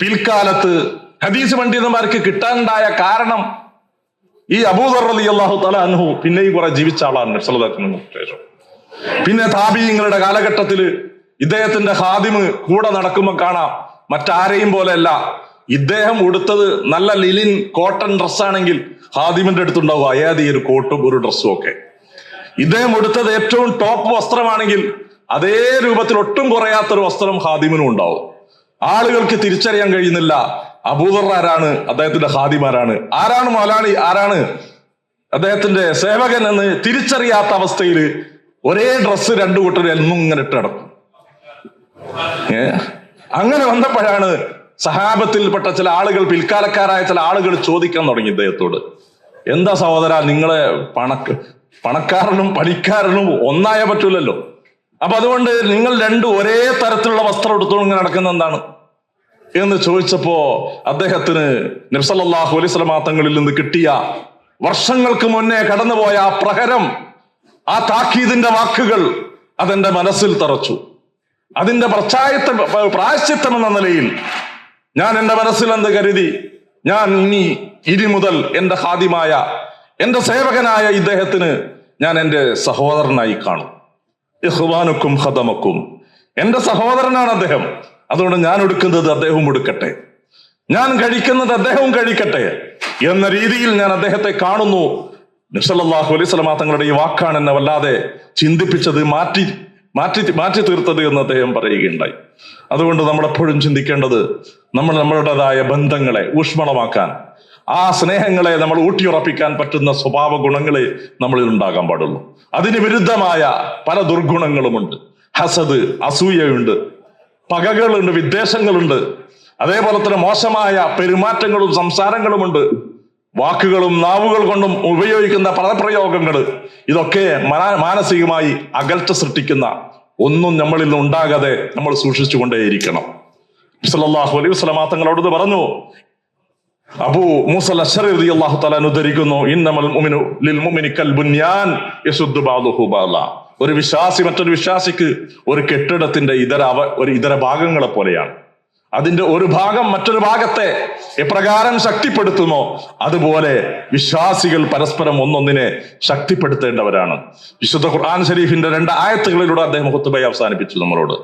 പിൽക്കാലത്ത് ഹദീസ് പണ്ഡിതന്മാർക്ക് കിട്ടാനുണ്ടായ കാരണം, ഈ അബൂദർ റളിയല്ലാഹു തആല അൻഹു പിന്നെയും കുറെ ജീവിച്ച ആളാണ് ശേഷം. പിന്നെ താബീങ്ങളുടെ കാലഘട്ടത്തില് ഇദ്ദേഹത്തിന്റെ ഖാദിമ് കൂടെ നടക്കുമ്പോൾ കാണാം, മറ്റാരെയും പോലെയല്ല, ഇദ്ദേഹം ഉടുത്തത് നല്ല ലിലിൻ കോട്ടൺ ഡ്രസ്സാണെങ്കിൽ ഖാദിമിന്റെ അടുത്തുണ്ടാവും അയാതി ഒരു കോട്ടും ഒരു ഡ്രസ്സും ഒക്കെ. ഇദ്ദേഹം ഉടുത്തത് ഏറ്റവും ടോപ്പ് വസ്ത്രമാണെങ്കിൽ അതേ രൂപത്തിൽ ഒട്ടും കുറയാത്തൊരു വസ്ത്രം ഖാദിമിനും ഉണ്ടാവും. ആളുകൾക്ക് തിരിച്ചറിയാൻ കഴിയുന്നില്ല അബൂദർ ആരാണ്, അദ്ദേഹത്തിന്റെ ഖാദിമാരാണ്, ആരാണ് മൗലാനി, ആരാണ് അദ്ദേഹത്തിന്റെ സേവകൻ എന്ന് തിരിച്ചറിയാത്ത അവസ്ഥയിൽ ഒരേ ഡ്രസ്സ് രണ്ടു കൂട്ടരും എന്നും ഇങ്ങനെ ഇട്ട് നടക്കും. അങ്ങനെ വന്നപ്പോഴാണ് സഹാബത്തിൽപ്പെട്ട ചില ആളുകൾ, പിൽക്കാലക്കാരായ ചില ആളുകൾ ചോദിക്കാൻ തുടങ്ങി ഇദ്ദേഹത്തോട്, എന്താ സഹോദര, നിങ്ങളെ പണക്കാരനും പണിക്കാരനും ഒന്നായ പറ്റൂലല്ലോ, അപ്പൊ അതുകൊണ്ട് നിങ്ങൾ രണ്ടും ഒരേ തരത്തിലുള്ള വസ്ത്രം എടുത്തോണ്ട് ഇങ്ങനെ നടക്കുന്ന എന്താണ് എന്ന് ചോദിച്ചപ്പോ അദ്ദേഹത്തിന് നബി സല്ലല്ലാഹു അലൈഹി വസല്ലം തങ്ങളിൽ നിന്ന് കിട്ടിയ വർഷങ്ങൾക്ക് മുന്നേ കടന്നുപോയ ആ പ്രഹരം, ആ താക്കീതിന്റെ വാക്കുകൾ അതെന്റെ മനസ്സിൽ തറച്ചു. അതിന്റെ പ്രായശ്ചിത്തം എന്ന നിലയിൽ ഞാൻ എന്റെ മനസ്സിൽ എന്ത് കരുതി, ഞാൻ ഇനി മുതൽ എന്റെ ഖാദിമായ, എന്റെ സേവകനായ ഇദ്ദേഹത്തിന് ഞാൻ എന്റെ സഹോദരനായി കാണും. ഇഖ്വാനുക്കും ഖദമക്കും, എന്റെ സഹോദരനാണ് അദ്ദേഹം. അതുകൊണ്ട് ഞാൻ എടുക്കുന്നത് അദ്ദേഹവും എടുക്കട്ടെ, ഞാൻ കഴിക്കുന്നത് അദ്ദേഹവും കഴിക്കട്ടെ എന്ന രീതിയിൽ ഞാൻ അദ്ദേഹത്തെ കാണുന്നു. നബി സല്ലല്ലാഹു അലൈഹി വസല്ലം തങ്ങളുടെ ഈ വാക്കാണ് എന്നെ വല്ലാതെ ചിന്തിപ്പിച്ചത്, മാറ്റി തീർത്തത് എന്ന് അദ്ദേഹം പറയുകയുണ്ടായി. അതുകൊണ്ട് നമ്മളെപ്പോഴും ചിന്തിക്കേണ്ടത് നമ്മളുടേതായ ബന്ധങ്ങളെ ഊഷ്മളമാക്കാൻ, ആ സ്നേഹങ്ങളെ നമ്മൾ ഊട്ടിയുറപ്പിക്കാൻ പറ്റുന്ന സ്വഭാവ ഗുണങ്ങളെ നമ്മളിൽ ഉണ്ടാകാൻ പാടുള്ളൂ. അതിന് വിരുദ്ധമായ പല ദുർഗുണങ്ങളുമുണ്ട്. ഹസദ്, അസൂയയുണ്ട്, പകകളുണ്ട്, വിദ്വേഷങ്ങളുണ്ട്. അതേപോലെ തന്നെ മോശമായ പെരുമാറ്റങ്ങളും സംസാരങ്ങളുമുണ്ട്. വാക്കുകളും നാവുകൾ കൊണ്ടും ഉപയോഗിക്കുന്ന പദപ്രയോഗങ്ങൾ, ഇതൊക്കെ മാനസികമായി അകൽച്ച സൃഷ്ടിക്കുന്ന ഒന്നും നമ്മളിൽ നിന്ന് ഉണ്ടാകാതെ നമ്മൾ സൂക്ഷിച്ചുകൊണ്ടേയിരിക്കണം. സല്ലല്ലാഹു അലൈഹി വസല്ലം തങ്ങളോട് പറഞ്ഞു, അബൂ മൂസ അശ്അരി റളിയല്ലാഹു തആല ഉദ്ധരിക്കുന്നു, ഇന്നമൽ മുഅ്മിനു ലിൽ മുഅ്മിനി കൽ ബുൻയാൻ യശുദ്ദു ബഅദുഹു ബഅദ. ഒരു വിശ്വാസി മറ്റൊരു വിശ്വാസിക്ക് ഒരു കെട്ടിടത്തിന്റെ ഇതര ഭാഗങ്ങളെ പോലെയാണ്. അതിന്റെ ഒരു ഭാഗം മറ്റൊരു ഭാഗത്തെ എപ്രകാരം ശക്തിപ്പെടുത്തുമോ അതുപോലെ വിശ്വാസികൾ പരസ്പരം ഒന്നൊന്നിനെ ശക്തിപ്പെടുത്തേണ്ടവരാണ്. വിശുദ്ധ ഖുർആൻ ശരീഫിന്റെ 2 ആയത്തുകളിലൂടെ അദ്ദേഹം ഖുത്ബയെ അവസാനിപ്പിച്ചു നമ്മളോട്.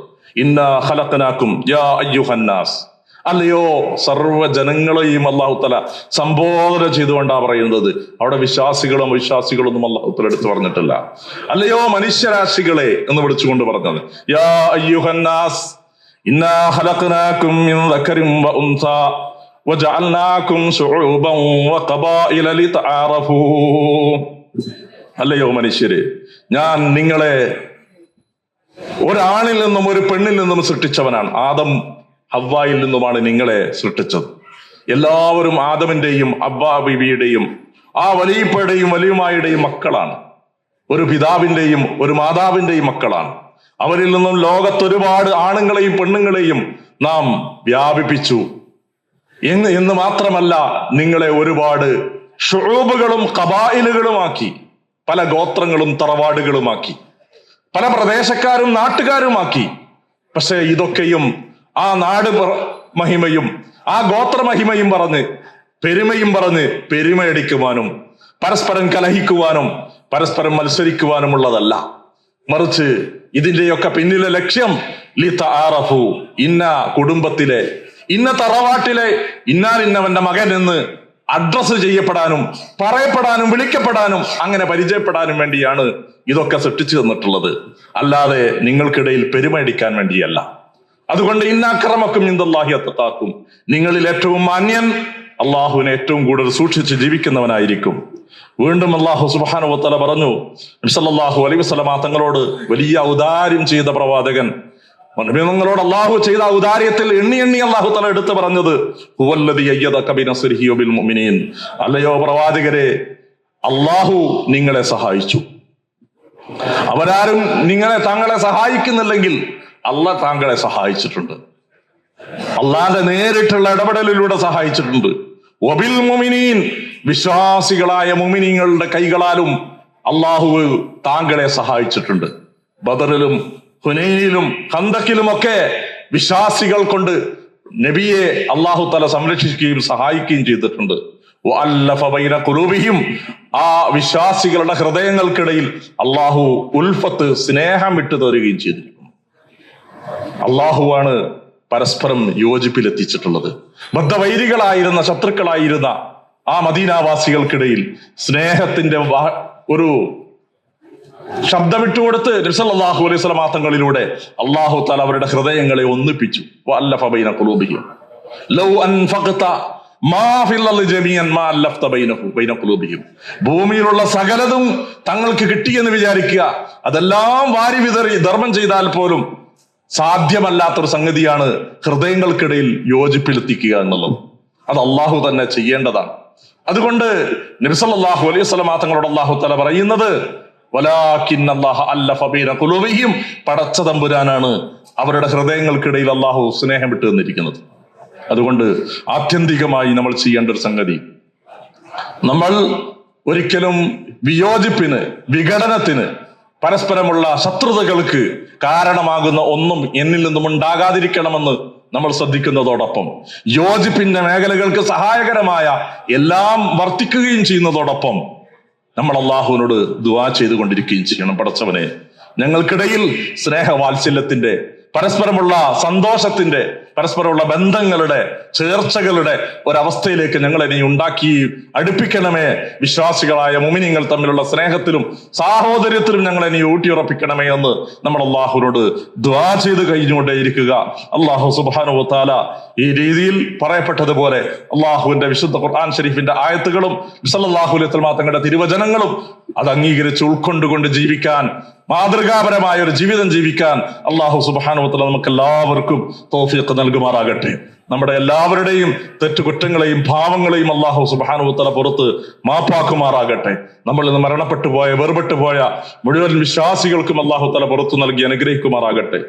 ഇന്നാ ഖലഖനാകും യാ അയ്യുഹന്നാസ്. അല്ലയോ സർവ്വ ജനങ്ങളെയും അല്ലാഹു തആല സംബോധന ചെയ്തുകൊണ്ടാ പറയുന്നത്. അവിടെ വിശ്വാസികളൊന്നും അല്ലാഹു തആല എടുത്തു പറഞ്ഞിട്ടില്ല. അല്ലയോ മനുഷ്യരാശികളെ എന്ന് വിളിച്ചുകൊണ്ട് പറഞ്ഞത്. യാ അയ്യുഹന്നാസ് ഇന്നാ ഖലഖനാകും മിൻ ദക്കരിൻ വ ഉൻസാ വജഅൽനാകും ശുഉബൻ വഖബായില ലിതആറഫൂ. അല്ലയോ മനുഷ്യരെ, ഞാൻ നിങ്ങളെ ഒരാണിൽ നിന്നും ഒരു പെണ്ണിൽ നിന്നും സൃഷ്ടിച്ചവനാണ്. ആദം ഹവ്വായിൽ നിന്നുമാണ് നിങ്ങളെ സൃഷ്ടിച്ചത്. എല്ലാവരും ആദമിന്റെയും ഹവ്വാ ബീവിയുടെയും ആ വലിയപ്പയുടെയും വലിയമായുടെയും മക്കളാണ്. ഒരു പിതാവിന്റെയും ഒരു മാതാവിന്റെയും മക്കളാണ്. അവരിൽ നിന്നും ലോകത്തൊരുപാട് ആണുങ്ങളെയും പെണ്ണുങ്ങളെയും നാം വ്യാപിപ്പിച്ചു എന്ന് മാത്രമല്ല, നിങ്ങളെ ഒരുപാട് ഷുഊബുകളും ഖബായിലുകളുമാക്കി, പല ഗോത്രങ്ങളും തറവാടുകളുമാക്കി, പല പ്രദേശക്കാരും നാട്ടുകാരുമാക്കി. പക്ഷെ ഇതൊക്കെയും ആ നാട് മഹിമയും ആ ഗോത്ര മഹിമയും പറഞ്ഞ് പെരുമയടിക്കുവാനും പരസ്പരം കലഹിക്കുവാനും പരസ്പരം മത്സരിക്കുവാനുമുള്ളതല്ല. മറിച്ച് ഇതിന്റെയൊക്കെ പിന്നിലെ ലക്ഷ്യം ലിതആറഫു, ഇന്ന കുടുംബത്തിലെ ഇന്ന തറവാട്ടിലെ ഇന്നവന്റെ മകൻ എന്ന് അഡ്രസ് ചെയ്യപ്പെടാനും പറയപ്പെടാനും വിളിക്കപ്പെടാനും അങ്ങനെ പരിചയപ്പെടാനും വേണ്ടിയാണ് ഇതൊക്കെ സൃഷ്ടിച്ചു തന്നിട്ടുള്ളത്. അല്ലാതെ നിങ്ങൾക്കിടയിൽ പെരുമയടിക്കാൻ വേണ്ടിയല്ല. അതുകൊണ്ട് ഇന്ന അക്രമക്കും ഇൻദല്ലാഹി അത്ഖാക്കും, നിങ്ങളിൽ ഏറ്റവും മാന്യൻ അള്ളാഹുവിനെ ഏറ്റവും കൂടുതൽ സൂക്ഷിച്ച് ജീവിക്കുന്നവനായിരിക്കും. വീണ്ടും അള്ളാഹു സുബ്ഹാനഹു വ തആല പറഞ്ഞു, നബി സല്ലല്ലാഹു അലൈഹി വസല്ലം തങ്ങളോട് വലിയ ഔദാര്യം ചെയ്ത പ്രവാചകൻ, നിങ്ങളോട് അള്ളാഹു ചെയ്ത ഔദാര്യത്തിൽ എണ്ണി അള്ളാഹു തആല എടുത്തു പറഞ്ഞത് ഹുവല്ലദീ അയ്യദക ബിനസ്രിഹി വബിൽ മുഅ്മിനീൻ. അല്ലയോ പ്രവാചകരെ, അള്ളാഹു നിങ്ങളെ സഹായിച്ചു. അവരാരും താങ്കളെ സഹായിക്കുന്നില്ലെങ്കിൽ അള്ളാഹ് താങ്കളെ സഹായിച്ചിട്ടുണ്ട്. അള്ളാന്റെ നേരിട്ടുള്ള ഇടപെടലിലൂടെ സഹായിച്ചിട്ടുണ്ട്. വബിൽ മുഅ്മിനീൻ, വിശ്വാസികളായ മുഅ്മിനീങ്ങളുടെ കൈകളാലും അള്ളാഹു താങ്കളെ സഹായിച്ചിട്ടുണ്ട്. ബദറിലും ഹുനൈനിലും ഖന്തക്കിലുമൊക്കെ വിശ്വാസികൾ കൊണ്ട് നബിയെ അള്ളാഹു തആല സംരക്ഷിക്കുകയും സഹായിക്കുകയും ചെയ്തിട്ടുണ്ട്. വഅല്ലഫ ബൈന ഖുലൂബിഹിം, ആ വിശ്വാസികളുടെ ഹൃദയങ്ങൾക്കിടയിൽ അള്ളാഹു ഉൽഫത്ത്, സ്നേഹം ഇട്ടു തരുകയും ചെയ്തിരിക്കുന്നു. അള്ളാഹുവാണ് പരസ്പരം യോജിപ്പിലെത്തിച്ചിട്ടുള്ളത്. ബദ്ധവൈരികളായിരുന്ന ശത്രുക്കളായിരുന്ന ആ മദീനാവാസികൾക്കിടയിൽ സ്നേഹത്തിന്റെ ഒരു ശബ്ദമിട്ടുകൊടുത്ത് നബി സല്ലല്ലാഹു അലൈഹി വസല്ലം തങ്ങളിലൂടെ അല്ലാഹു തആല അവരുടെ ഹൃദയങ്ങളെ ഒന്നിപ്പിച്ചു. വഅല്ലഫ ബൈന ഖുലൂബിഹിം ലൗ അൻഫഖത മാ ഫിൽ അർളി ജമീഅൻ മാ അല്ലഫത ബൈന ഖുലൂബിഹിം. ഭൂമിയിലുള്ള സകലതും തങ്ങൾക്ക് കിട്ടിയെന്ന് വിചാരിക്കുക, അതെല്ലാം വാരി വിതറി ധർമ്മം ചെയ്താൽ പോലും സാധ്യമല്ലാത്തൊരു സംഗതിയാണ് ഹൃദയങ്ങൾക്കിടയിൽ യോജിപ്പിലെത്തിക്കുക എന്നുള്ളത്. അത് അള്ളാഹു തന്നെ ചെയ്യേണ്ടതാണ്. അതുകൊണ്ട് നബി സല്ലല്ലാഹു അലൈഹി വസല്ലം തങ്ങളോട് അല്ലാഹു തആല പറയുന്നത് വലാകിന്നല്ലാഹ അല്ലഫ ബൈന ഖുലൂബിഹിം, പടച്ച തമ്പുരാനാണ് അവരുടെ ഹൃദയങ്ങൾക്കിടയിൽ അള്ളാഹു സ്നേഹം വിട്ടു തന്നിരിക്കുന്നത്. അതുകൊണ്ട് ആത്യന്തികമായി നമ്മൾ ചെയ്യേണ്ട ഒരു സംഗതി, നമ്മൾ ഒരിക്കലും വിയോജിപ്പിന്, വിഘടനത്തിന്, പരസ്പരമുള്ള ശത്രുതകൾക്ക് കാരണമാകുന്ന ഒന്നും എന്നിൽ നിന്നും ഉണ്ടാകാതിരിക്കണമെന്ന് നമ്മൾ ശ്രദ്ധിക്കുന്നതോടൊപ്പം യോജിപ്പിന്റെ മേഖലകൾക്ക് സഹായകരമായ എല്ലാം വർത്തിക്കുകയും ചെയ്യുന്നതോടൊപ്പം നമ്മൾ അള്ളാഹുവിനോട് ദുആ ചെയ്തുകൊണ്ടിരിക്കുകയും ചെയ്യണം. പടച്ചവനെ, ഞങ്ങൾക്കിടയിൽ സ്നേഹവാത്സല്യത്തിന്റെ, പരസ്പരമുള്ള സന്തോഷത്തിന്റെ, പരസ്പരമുള്ള ബന്ധങ്ങളുടെ ചേർച്ചകളുടെ ഒരവസ്ഥയിലേക്ക് ഞങ്ങളെ നീ ഉണ്ടാക്കി അടുപ്പിക്കണമേ. വിശ്വാസികളായ മുഅ്മിനീങ്ങൾ തമ്മിലുള്ള സ്നേഹത്തിലും സാഹോദര്യത്തിലും ഞങ്ങളെ നീ ഊട്ടിയുറപ്പിക്കണമേ എന്ന് നമ്മൾ അള്ളാഹുവിനോട് ദുആ ചെയ്ത് കഴിഞ്ഞുകൊണ്ടേയിരിക്കുക. അള്ളാഹു സുബ്ഹാനഹു വ തആല ഈ രീതിയിൽ പറയപ്പെട്ടതുപോലെ അള്ളാഹുവിന്റെ വിശുദ്ധ ഖുർആൻ ഷരീഫിന്റെ ആയത്തുകളും സല്ലല്ലാഹു അലൈഹി വസല്ലം തങ്ങളുടെ തിരുവചനങ്ങളും അത് അംഗീകരിച്ച് ഉൾക്കൊണ്ടുകൊണ്ട് ജീവിക്കാൻ, മാതൃകാപരമായ ഒരു ജീവിതം ജീവിക്കാൻ അള്ളാഹു സുബ്ഹാനഹു വ തആല നമുക്ക് എല്ലാവർക്കും തൗഫീഖ് നൽകുമാറാകട്ടെ. നമ്മുടെ എല്ലാവരുടെയും തെറ്റുകുറ്റങ്ങളെയും ഭാവങ്ങളെയും അള്ളാഹു സുബ്ഹാനഹു വ തആല പുറത്ത് മാപ്പാക്കുമാറാകട്ടെ. നമ്മൾ ഇന്ന് മരണപ്പെട്ടു പോയ, വേർപെട്ടു പോയ മുഴുവൻ വിശ്വാസികൾക്കും അള്ളാഹു തആല പുറത്തു നൽകി അനുഗ്രഹിക്കുമാറാകട്ടെ.